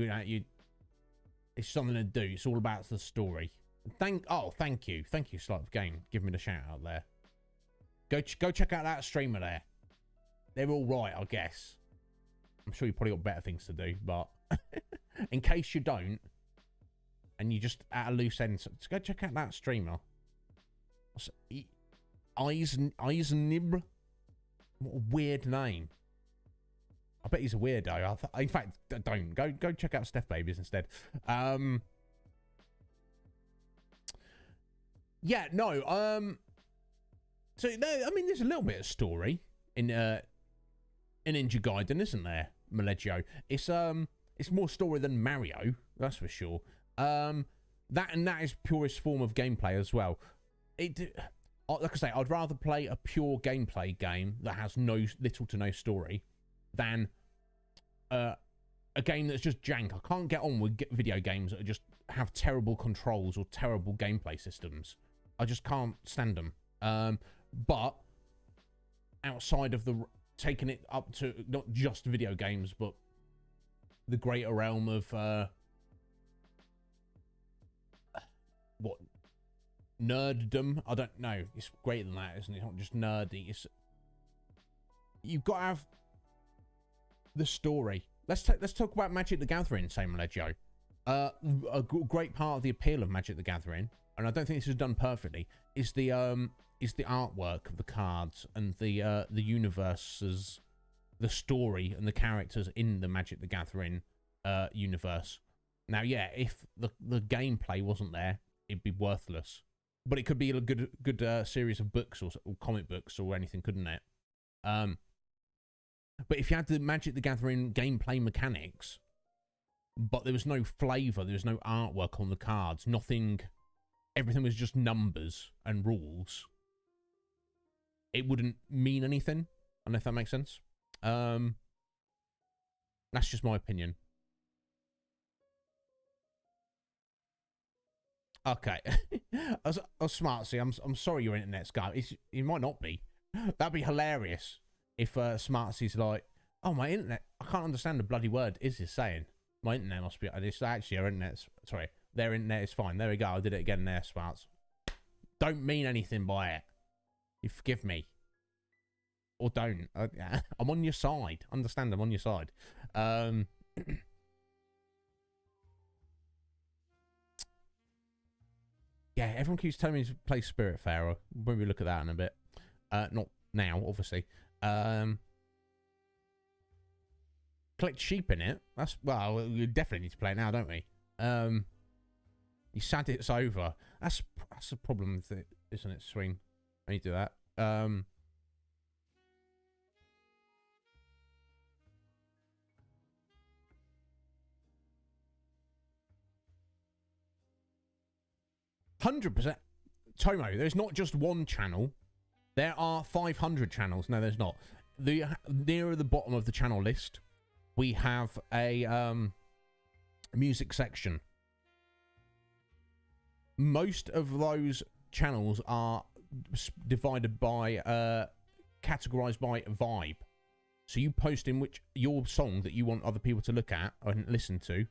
It's something to do. It's all about the story. Thank you, Slight of Game. Give me the shout out there. Go check out that streamer there. They're all right, I guess. I'm sure you probably got better things to do, but in case you don't, and you just at a loose end, so go check out that streamer. Iznib. What a weird name. I bet he's a weirdo. In fact, don't go check out Steph Babies instead. Yeah, no. So no, I mean, there's a little bit of story in Ninja Gaiden, isn't there, Maleggio? It's more story than Mario, that's for sure. That is purest form of gameplay as well. Like I say, I'd rather play a pure gameplay game that has little to no story than a game that's just jank. I can't get on with video games that just have terrible controls or terrible gameplay systems. I just can't stand them. But outside of taking it up to not just video games, but the greater realm of what nerddom. I don't know. It's greater than that, isn't it? It's not just nerdy. You've got to have the story. Let's talk about Magic the Gathering, say Maleggio. A great part of the appeal of Magic the Gathering, and I don't think this is done perfectly, is the artwork of the cards and the universes, the story and the characters in the Magic the Gathering universe. Now, yeah, if the gameplay wasn't there, it'd be worthless. But it could be a good series of books or comic books or anything, couldn't it? But if you had the Magic the Gathering gameplay mechanics, but there was no flavour, there was no artwork on the cards, nothing, everything was just numbers and rules, it wouldn't mean anything. I don't know if that makes sense. That's just my opinion. Okay. I was smart. See, I'm sorry your internet's going. It might not be. That'd be hilarious if Smartsy's like, oh, my internet, I can't understand the bloody word is this saying. My internet must be, it's actually our internet's, sorry, their internet is fine. There we go. I did it again there, Smarts. Don't mean anything by it. You forgive me. Or don't. I'm on your side. Understand, I'm on your side. Yeah, everyone keeps telling me to play Spiritfarer. When we look at that in a bit. Not now, obviously. Collect sheep in it. That's, well, we definitely need to play it now, don't we? You sad it's over. That's a problem with it, isn't it, Swing? I need to do that. 100%. Tomo, there's not just one channel. There are 500 channels. No, there's not. Nearer the bottom of the channel list, we have a music section. Most of those channels are divided by, categorized by vibe. So you post in which your song that you want other people to look at and listen to,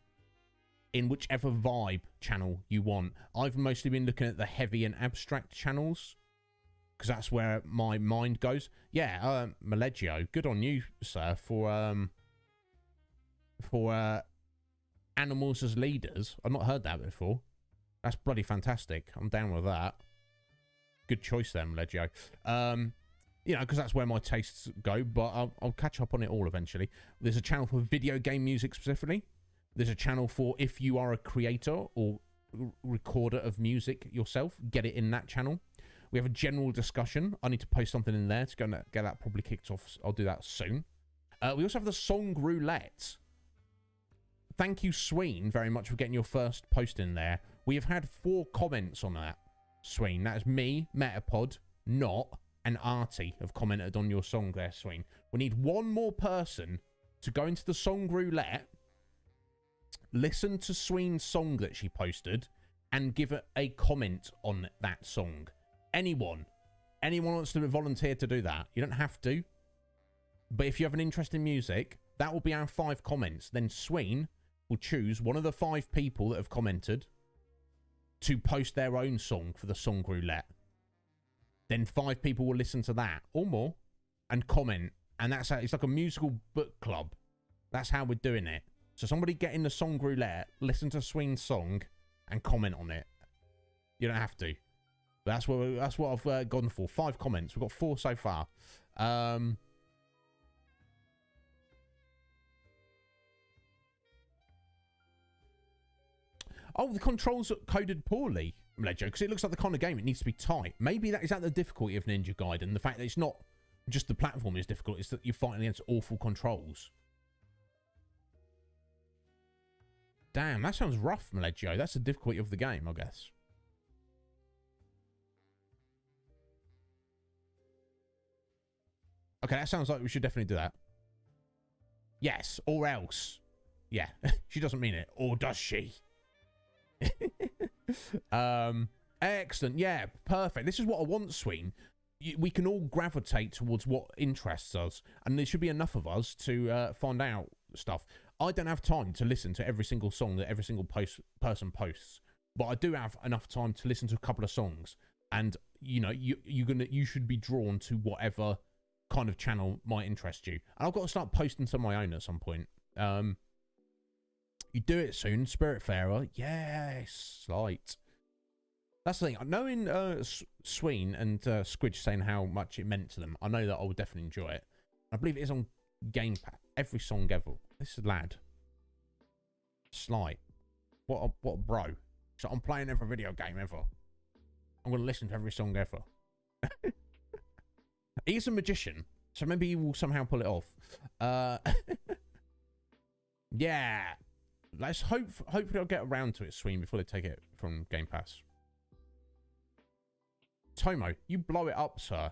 in whichever vibe channel you want. I've mostly been looking at the heavy and abstract channels, because that's where my mind goes. Yeah, Maleggio, good on you, sir, for animals as leaders. I've not heard that before. That's bloody fantastic. I'm down with that. Good choice there, Maleggio. You know, because that's where my tastes go, but I'll catch up on it all eventually. There's a channel for video game music specifically. There's a channel for if you are a creator or recorder of music yourself, get it in that channel. We have a general discussion. I need to post something in there to go get that probably kicked off. I'll do that soon. We also have the song roulette. Thank you, Sween, very much for getting your first post in there. We have had 4 comments on that, Sween. That is me, Metapod, Not, and Artie have commented on your song there, Sween. We need one more person to go into the song roulette, listen to Sween's song that she posted, and give it a comment on that song. Anyone wants to volunteer to do that. You don't have to. But if you have an interest in music, that will be our 5 comments. Then Sween will choose one of the 5 people that have commented to post their own song for the song roulette. Then 5 people will listen to that or more and comment. And that's how, it's like a musical book club. That's how we're doing it. So somebody get in the song roulette, listen to Sween's song, and comment on it. You don't have to. But that's what I've gone for. 5 comments. We've got 4 so far. Oh, the controls are coded poorly, Ledger, because it looks like the kind of game it needs to be tight. Maybe is that the difficulty of Ninja Gaiden? The fact that it's not just the platform is difficult, it's that you're fighting against awful controls. Damn, that sounds rough, Maleggio. That's the difficulty of the game, I guess. Okay, that sounds like we should definitely do that. Yes, or else. Yeah, she doesn't mean it. Or does she? Excellent. Yeah, perfect. This is what I want, Sween. We can all gravitate towards what interests us, and there should be enough of us to find out stuff. I don't have time to listen to every single song that every single person posts, but I do have enough time to listen to a couple of songs, and you know, you should be drawn to whatever kind of channel might interest you. And I've got to start posting some of my own at some point. You do it soon, Spiritfarer. Yes, slight. That's the thing. Knowing Sween and Squidge saying how much it meant to them, I know that I would definitely enjoy it. I believe it is on Game Pass. Every song ever. This lad. Slight. What a bro. So I'm playing every video game ever. I'm going to listen to every song ever. He's a magician, so maybe he will somehow pull it off. Yeah. Let's hopefully I'll get around to it soon before they take it from Game Pass. Tomo, you blow it up, sir.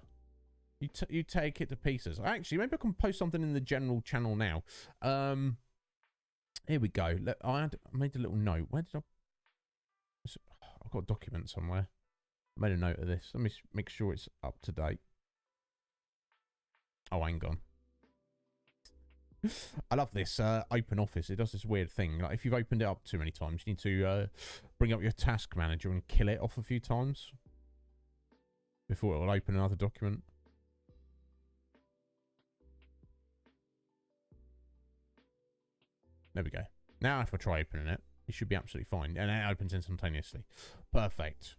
You take it to pieces. Actually, maybe I can post something in the general channel now. Here we go. I made a little note. Where did I've got a document somewhere. I made a note of this. Let me make sure it's up to date. Oh, hang on. I love this open office. It does this weird thing. Like if you've opened it up too many times, you need to bring up your task manager and kill it off a few times before it will open another document. There we go. Now if I try opening it, it should be absolutely fine. And it opens instantaneously. Perfect.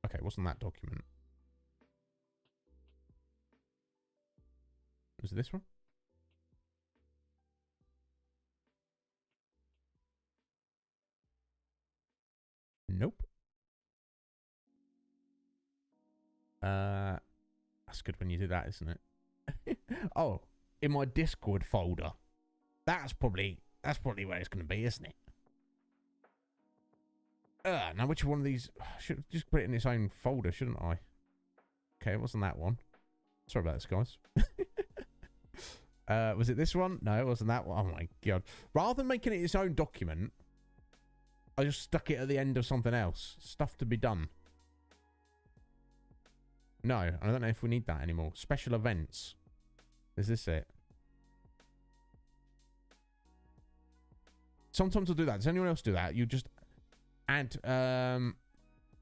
Okay, wasn't that document? Was it this one? Nope. That's good when you do that, isn't it? Oh, in my Discord folder. That's probably where it's going to be, isn't it? Now which one of these? I should just put it in its own folder, shouldn't I? Okay, it wasn't that one. Sorry about this, guys. Was it this one? No, it wasn't that one. Oh my god. Rather than making it its own document, I just stuck it at the end of something else. Stuff to be done. No, I don't know if we need that anymore. Special events. Is this it? Sometimes I'll do that. Does anyone else do that? You just add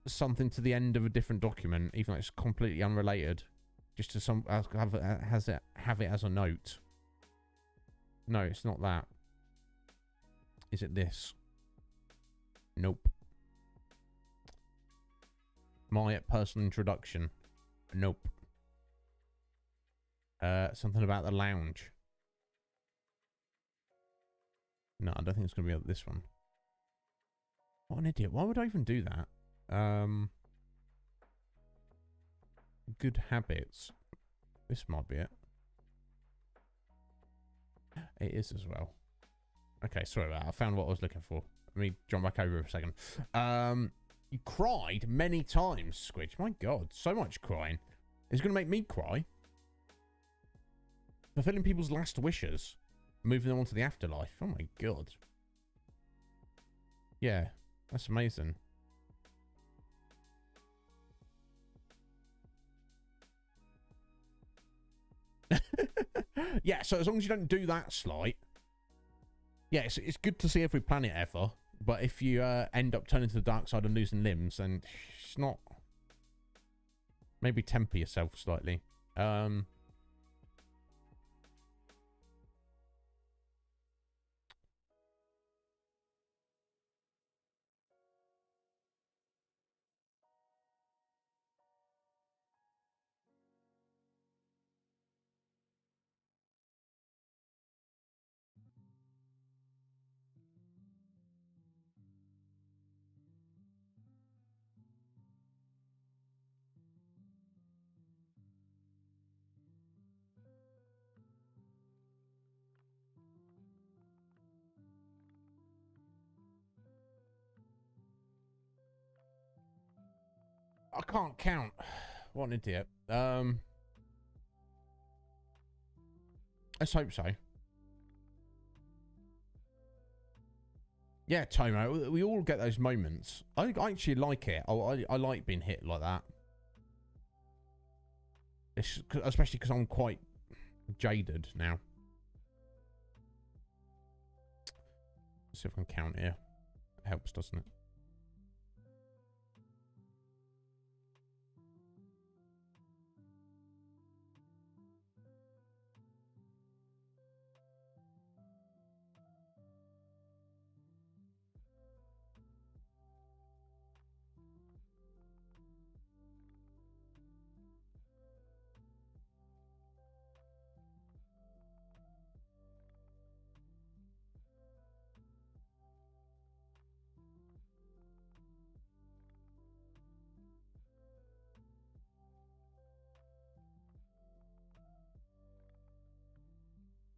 something to the end of a different document, even though it's completely unrelated, just to have it as a note. No, it's not that. Is it this? Nope. My personal introduction. Nope. Something about the lounge. No, I don't think it's going to be this one. What an idiot. Why would I even do that? Good habits. This might be it. It is as well. Okay, sorry about that. I found what I was looking for. Let me jump back over for a second. You cried many times, Squidge. My God, so much crying. It's going to make me cry. Fulfilling people's last wishes. Moving them on to the afterlife. Oh my God. Yeah, that's amazing. Yeah, so as long as you don't do that slight. Yeah, it's good to see every planet ever. But if you end up turning to the dark side and losing limbs, then it's not... Maybe temper yourself slightly. I can't count. What an idiot. Let's hope so. Yeah, Tomo, we all get those moments. I actually like it. I like being hit like that. Especially because I'm quite jaded now. Let's see if I can count here. It helps, doesn't it?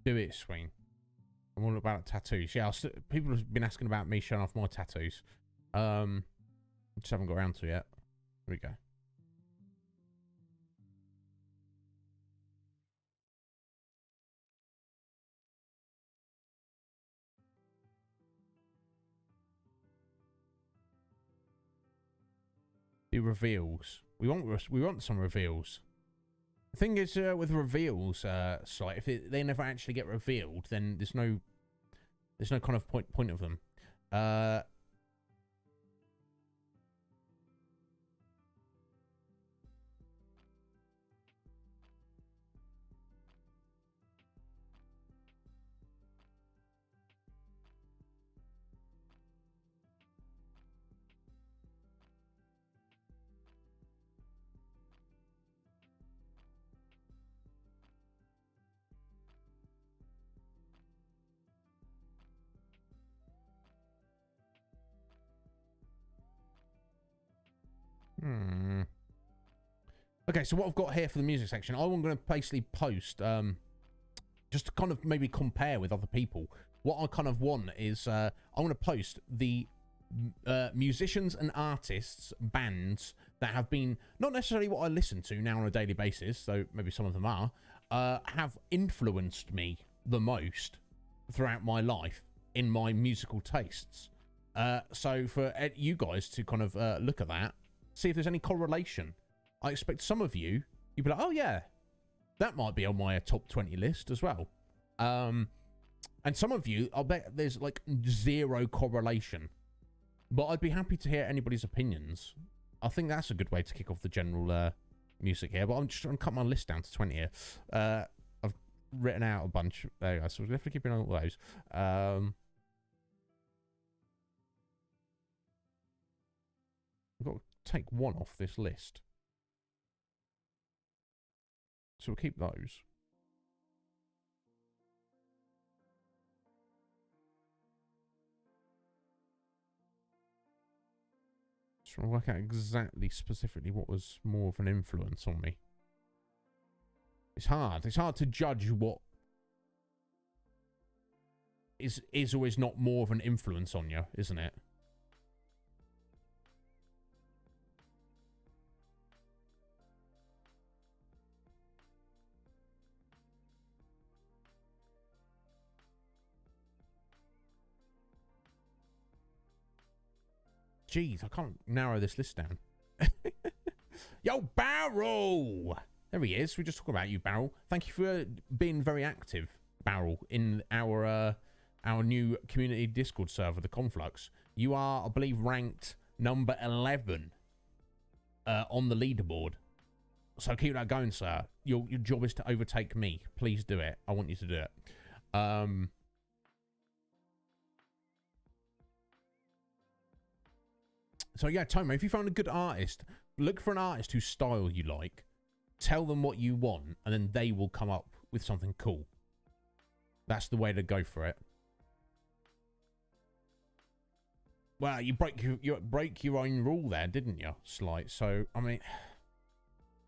Do it, Swing. I'm all about tattoos. Yeah, people have been asking about me showing off my tattoos. Just haven't got around to it yet. Here we go. Do reveals. We want some reveals. The thing is, with reveals, site, if they never actually get revealed, then there's no kind of point of them. Okay, so what I've got here for the music section, I'm going to basically post, just to kind of maybe compare with other people. What I kind of want is, I want to post the musicians and artists, bands that have been, not necessarily what I listen to now on a daily basis, though maybe some of them are, have influenced me the most throughout my life in my musical tastes. So for you guys to kind of look at that, see if there's any correlation. I expect some of you'd be like, oh yeah, that might be on my top 20 list as well. And some of you, I'll bet there's like zero correlation. But I'd be happy to hear anybody's opinions. I think that's a good way to kick off the general music here. But I'm just trying to cut my list down to 20 here. I've written out a bunch. There you go. So we're definitely keeping all those. I've got to take one off this list. So we'll keep those. Just trying to work out exactly, specifically what was more of an influence on me. It's hard. It's hard to judge what is or is not more of an influence on you, isn't it? Jeez, I can't narrow this list down. Yo, Barrel! There he is. We're just talking about you, Barrel. Thank you for being very active, Barrel, in our new community Discord server, the Conflux. You are, I believe, ranked number 11 on the leaderboard. So keep that going, sir. Your job is to overtake me. Please do it. I want you to do it. So yeah, Tomo, if you found a good artist, look for an artist whose style you like. Tell them what you want, and then they will come up with something cool. That's the way to go for it. Well, you break your own rule there, didn't you, Slight? So I mean,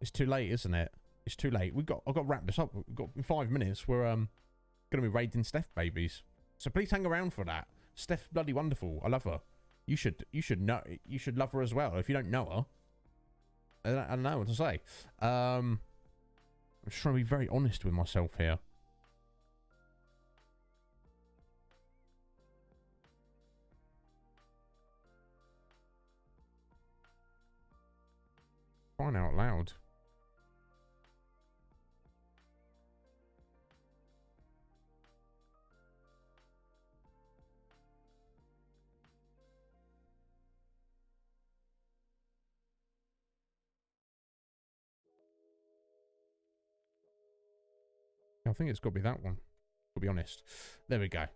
it's too late, isn't it? It's too late. I've got to wrap this up. We've got in 5 minutes. We're gonna be raiding Steph babies. So please hang around for that. Steph's bloody wonderful. I love her. You should love her as well. If you don't know her, I don't know what to say. I'm just trying to be very honest with myself here. Crying out loud. I think it's got to be that one, to be honest. There we go.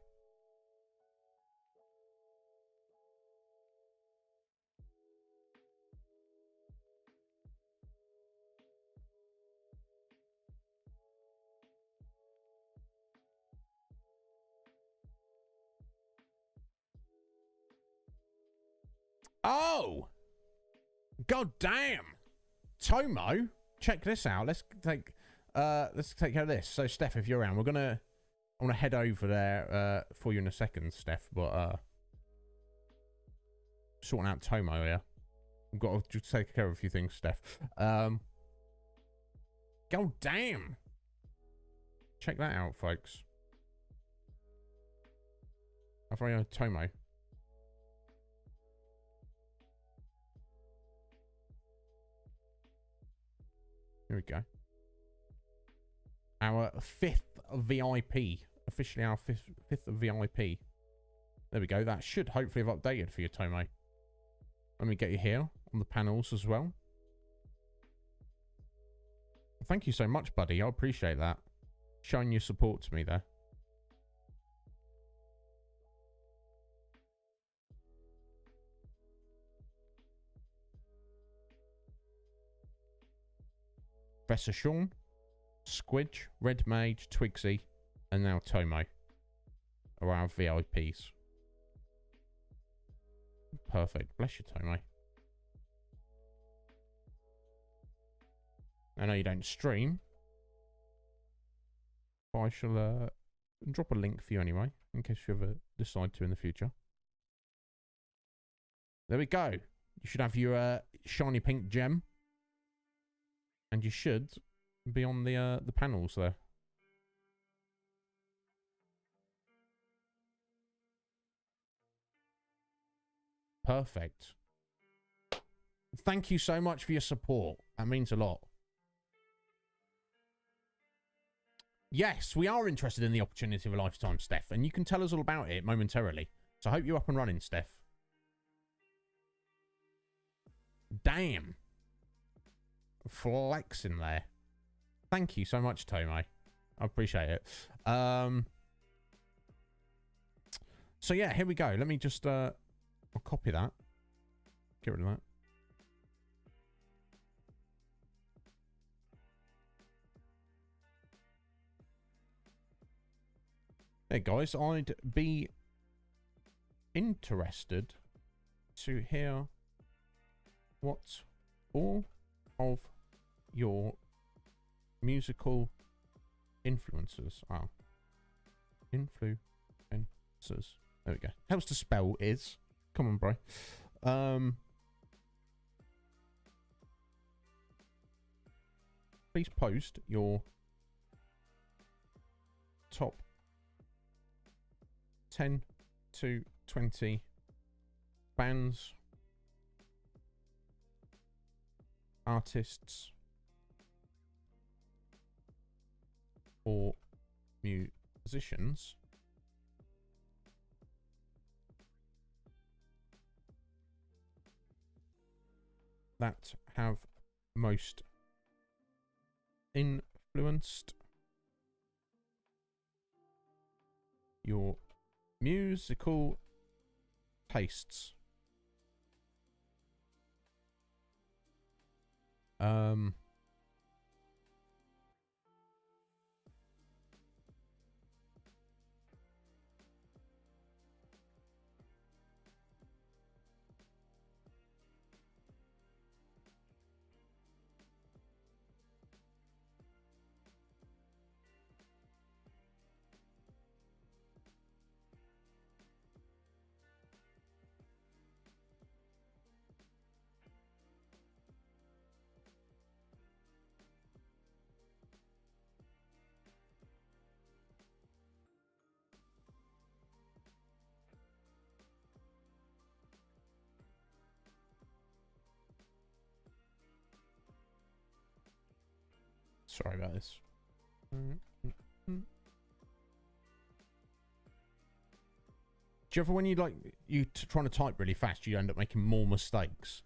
Oh! God damn! Tomo, check this out. Let's take care of this. So, Steph, if you're around, we're gonna I want to head over there for you in a second, Steph, but sorting out Tomo here. I've got to just take care of a few things, Steph. God damn. Check that out, folks. I've already Tomo. Here we go. Our 5th VIP. Officially our fifth VIP. There we go. That should hopefully have updated for you, Tomo. Let me get you here on the panels as well. Thank you so much, buddy. I appreciate that. Showing your support to me there. Professor Sean, Squidge, Red Mage, Twigsy, and now Tomo are our VIPs. Perfect. Bless you, Tomo. I know you don't stream, but I shall drop a link for you anyway, in case you ever decide to in the future. There we go. You should have your shiny pink gem. And you should be on the panels there. Perfect. Thank you so much for your support. That means a lot. Yes, we are interested in the opportunity of a lifetime, Steph, and you can tell us all about it momentarily. So I hope you're up and running, Steph. Damn. Flexing there. Thank you so much, Tomo. I appreciate it. So yeah, here we go. Let me just I'll copy that. Get rid of that. Hey guys, I'd be interested to hear what all of your musical influencers are. Influencers. There we go. Helps to spell is. Come on, bro. Please post your top 10 to 20 bands, artists, or musicians that have most influenced your musical tastes. Sorry about this. Do you ever, when you trying to type really fast, you end up making more mistakes?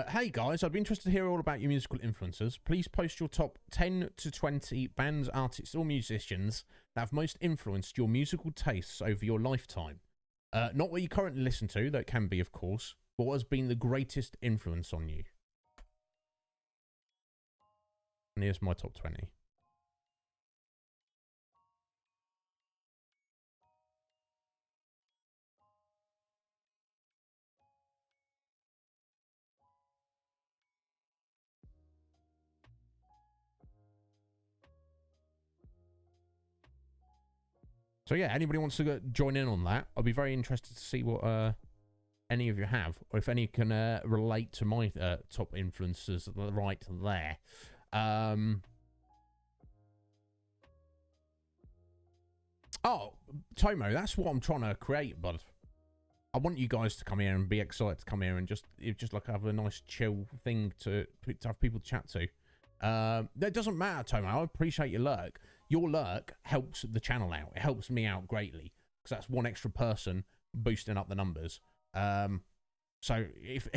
Hey guys, I'd be interested to hear all about your musical influences. Please post your top 10 to 20 bands, artists, or musicians that have most influenced your musical tastes over your lifetime. Not what you currently listen to, that can be, of course, What has been the greatest influence on you? And here's my top 20. So yeah, anybody wants to join in on that, I'll be very interested to see what any of you have, or if any can relate to my top influences right there. Oh, Tomo, that's what I'm trying to create, bud. I want you guys to come here and be excited to come here and just like have a nice chill thing to have people to chat to. That doesn't matter, Tomo. I appreciate your lurk. Your lurk helps the channel out. It helps me out greatly because that's one extra person boosting up the numbers. So if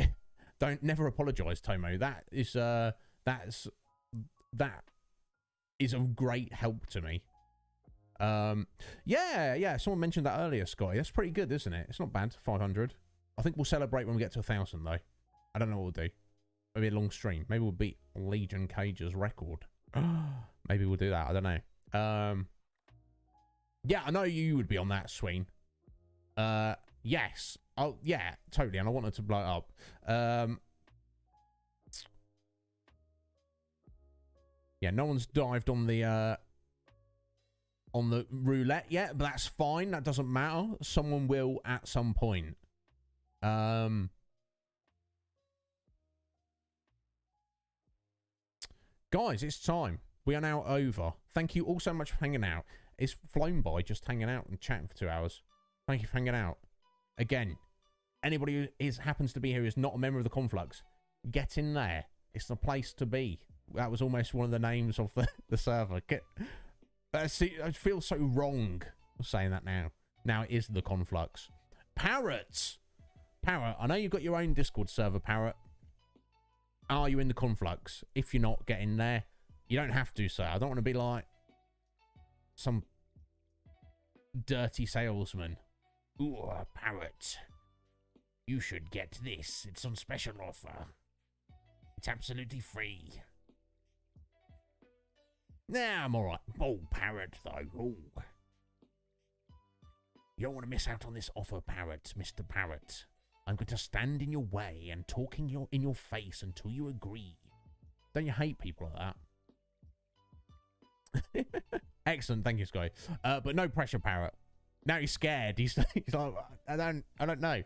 never apologize, Tomo. That is of great help to me. Yeah. Someone mentioned that earlier, Scotty. That's pretty good, isn't it? It's not bad. 500. I think we'll celebrate when we get to 1,000, though. I don't know what we'll do. Maybe a long stream. Maybe we'll beat Legion Cage's record. Maybe we'll do that. I don't know. Yeah, I know you would be on that, Sween. Yes. Oh, yeah, totally. And I wanted to blow it up. Yeah, no one's dived on the roulette yet, but that's fine. That doesn't matter. Someone will at some point. Guys, it's time. We are now over. Thank you all so much for hanging out. It's flown by just hanging out and chatting for 2 hours. Thank you for hanging out. Again, anybody who happens to be here who is not a member of the Conflux, get in there. It's the place to be. That was almost one of the names of the server. I feel so wrong saying that now. Now it is the Conflux. Parrot, I know you've got your own Discord server, Parrot. Are you in the Conflux? If you're not, get in there. You don't have to, sir. I don't want to be like some dirty salesman. Ooh, Parrot. You should get this. It's on special offer. It's absolutely free. Nah, I'm alright. Oh, Parrot, though. Oh. You don't want to miss out on this offer, Parrot, Mr. Parrot. I'm going to stand in your way and talk in your face until you agree. Don't you hate people like that? Excellent, thank you, Sky. But no pressure, Parrot. Now he's scared. He's like, I don't know.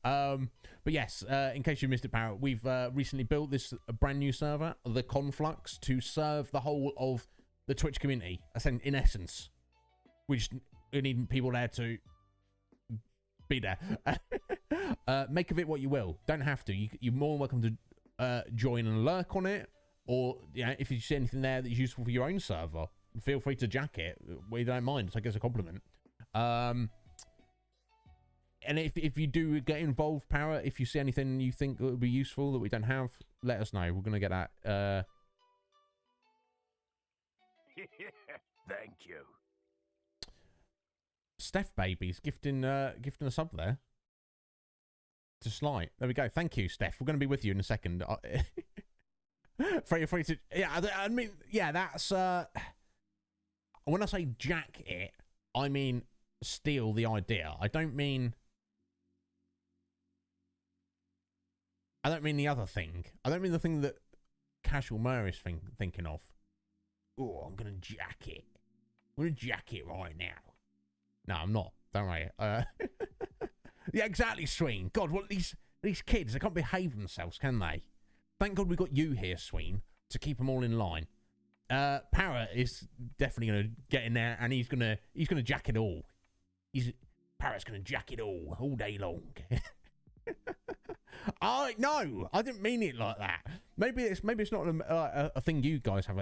But yes, in case you missed it, Parrot, we've recently built this brand new server, the Conflux, to serve the whole of the Twitch community. In essence, we need people there to be there. Make of it what you will. Don't have to. You're more welcome to join and lurk on it, or if you see anything there that's useful for your own server, feel free to jack it. We don't mind. Take it as a compliment. And if you do get involved, Parrot, if you see anything you think that would be useful that we don't have, let us know. We're gonna get that. Thank you. Steph Baby's gifting a sub there to Sly. There we go. Thank you, Steph. We're going to be with you in a second. free to... Yeah, I mean, yeah, that's... when I say jack it, I mean steal the idea. I don't mean the other thing. I don't mean the thing that Casual Mur is thinking of. Oh, I'm going to jack it. I'm going to jack it right now. No, I'm not. Don't worry. Yeah, exactly, Sween. God, what these kids, they can't behave themselves, can they? Thank God we got you here, Sween, to keep them all in line. Parrot is definitely going to get in there, and he's gonna jack it all. Parrot's going to jack it all day long. No, I didn't mean it like that. Maybe it's not a thing you guys have.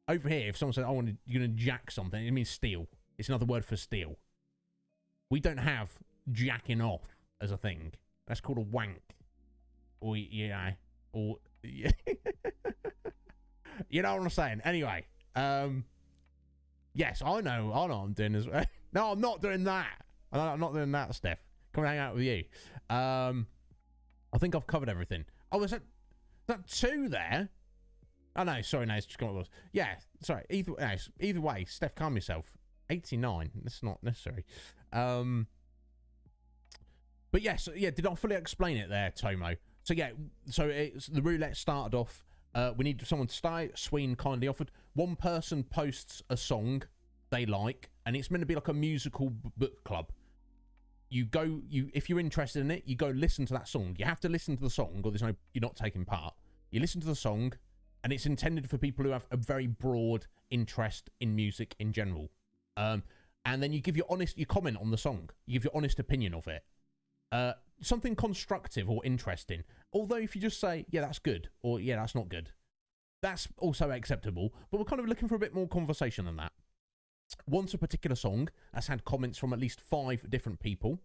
Over here, if someone says, you're going to jack something, it means steal. It's another word for steal. We don't have jacking off as a thing. That's called a wank. Or, yeah. Or, yeah. You know what I'm saying? Anyway. Yes, I know what I'm doing as well. No, I'm not doing that. I'm not doing that, Steph. Come and hang out with you. I think I've covered everything. Oh, is that 2 there? Oh, no, sorry, no, it's just what it was. Yeah, sorry. Either way, Steph, calm yourself. 89. That's not necessary. But yes, yeah, did I fully explain it there, Tomo? So yeah, the roulette started off. We need someone to stay. Sween kindly offered. One person posts a song they like, and it's meant to be like a musical book club. If you're interested in it, you go listen to that song. You have to listen to the song, or you're not taking part. You listen to the song, and it's intended for people who have a very broad interest in music in general. And then you give your comment on the song. You give your honest opinion of it. Something constructive or interesting. Although if you just say, yeah, that's good, or yeah, that's not good, that's also acceptable. But we're kind of looking for a bit more conversation than that. Once a particular song has had comments from at least 5 different people,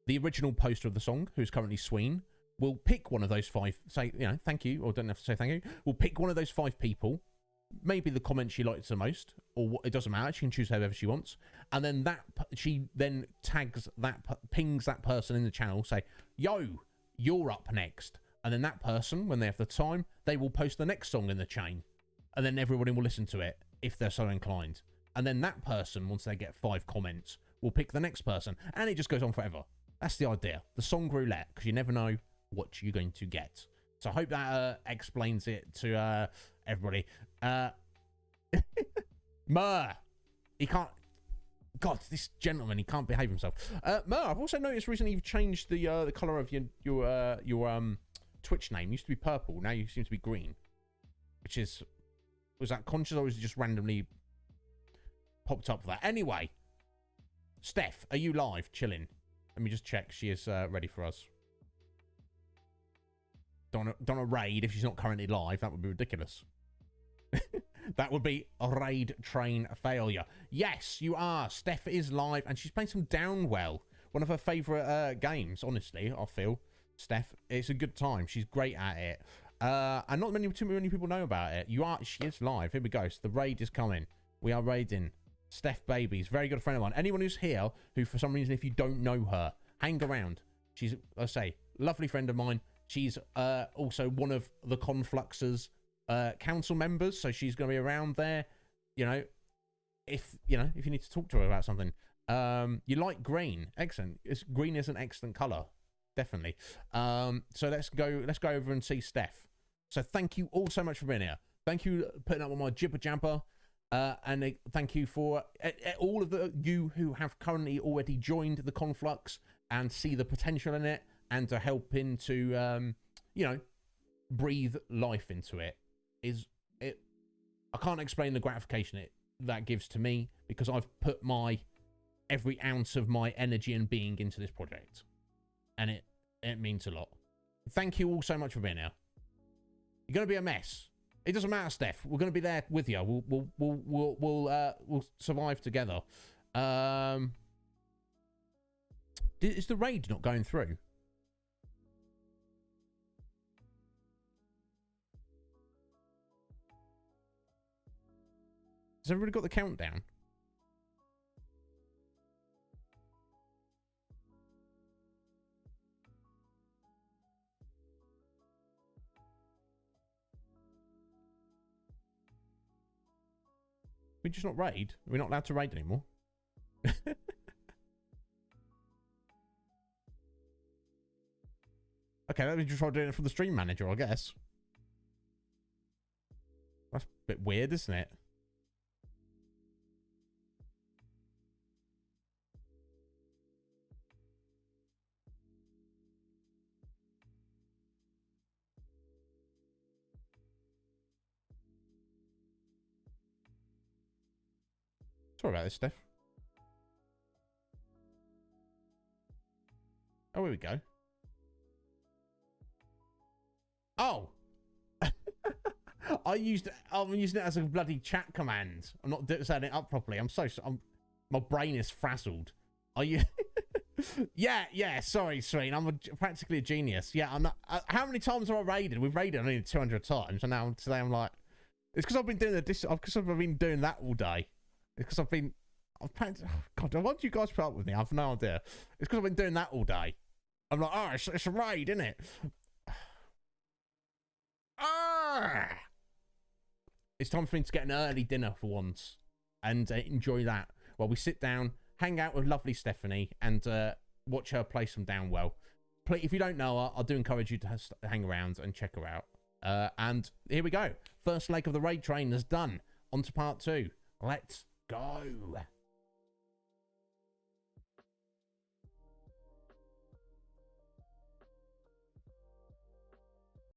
the original poster of the song, who's currently Sween, will pick one of those 5, say, thank you, or don't have to say thank you, will pick one of those 5 people, maybe the comment she likes the most, or it doesn't matter, she can choose whoever she wants, and then she then pings that person in the channel, say, yo, you're up next, and then that person, when they have the time, they will post the next song in the chain, and then everybody will listen to it, if they're so inclined, and then that person, once they get 5 comments, will pick the next person, and it just goes on forever. That's the idea, the song roulette, because you never know what you're going to get. So I hope that explains it to everybody. Mer, he can't. God, this gentleman, he can't behave himself. Mer, I've also noticed recently you've changed the color of your Twitch name. It used to be purple, now you seem to be green. Was that conscious, or was it just randomly popped up for that? Anyway, Steph, are you live, chilling? Let me just check. She is ready for us. Don't want to raid if she's not currently live. That would be ridiculous. That would be a raid train failure. Yes, you are. Steph is live, and she's playing some Downwell. One of her favourite games, honestly, I feel. Steph, it's a good time. She's great at it. And not too many people know about it. She is live. Here we go. So the raid is coming. We are raiding Steph Babies. Very good friend of mine. Anyone who's here, who for some reason, if you don't know her, hang around. She's, let's say, lovely friend of mine. She's also one of the Conflux's council members, so she's going to be around there. If you need to talk to her about something. You like green? Excellent. Green is an excellent color, definitely. So let's go over and see Steph. So thank you all so much for being here. Thank you for putting up with my jibber jabber. And thank you for all of you who have currently already joined the Conflux and see the potential in it, and to help into, breathe life into it. I can't explain the gratification that gives to me, because I've put every ounce of my energy and being into this project, and it means a lot. Thank you all so much for being here. You're going to be a mess. It doesn't matter, Steph. We're going to be there with you. We'll survive together. Is the raid not going through? Has everybody got the countdown? We just not raid? We're not allowed to raid anymore? Okay, let me just try doing it from the stream manager, I guess. That's a bit weird, isn't it? Sorry about this, Steph. Oh, here we go. Oh! I'm using it as a bloody chat command. I'm not setting it up properly. My brain is frazzled. Are you? yeah. Sorry, Sween. I'm practically a genius. Yeah, I'm not. How many times have I raided? We've raided only 200 times, and now today I'm like, it's because I've been doing because I've been doing that all day. It's because I've practiced. Oh God, why do you guys put up with me? I've no idea. It's because I've been doing that all day. I'm like, oh, it's a raid, isn't it? Ah! It's time for me to get an early dinner for once and enjoy that while we sit down, hang out with lovely Stephanie, and watch her play some Downwell. If you don't know her, I do encourage you to hang around and check her out. And here we go. First leg of the raid train is done. On to part 2. Let's go.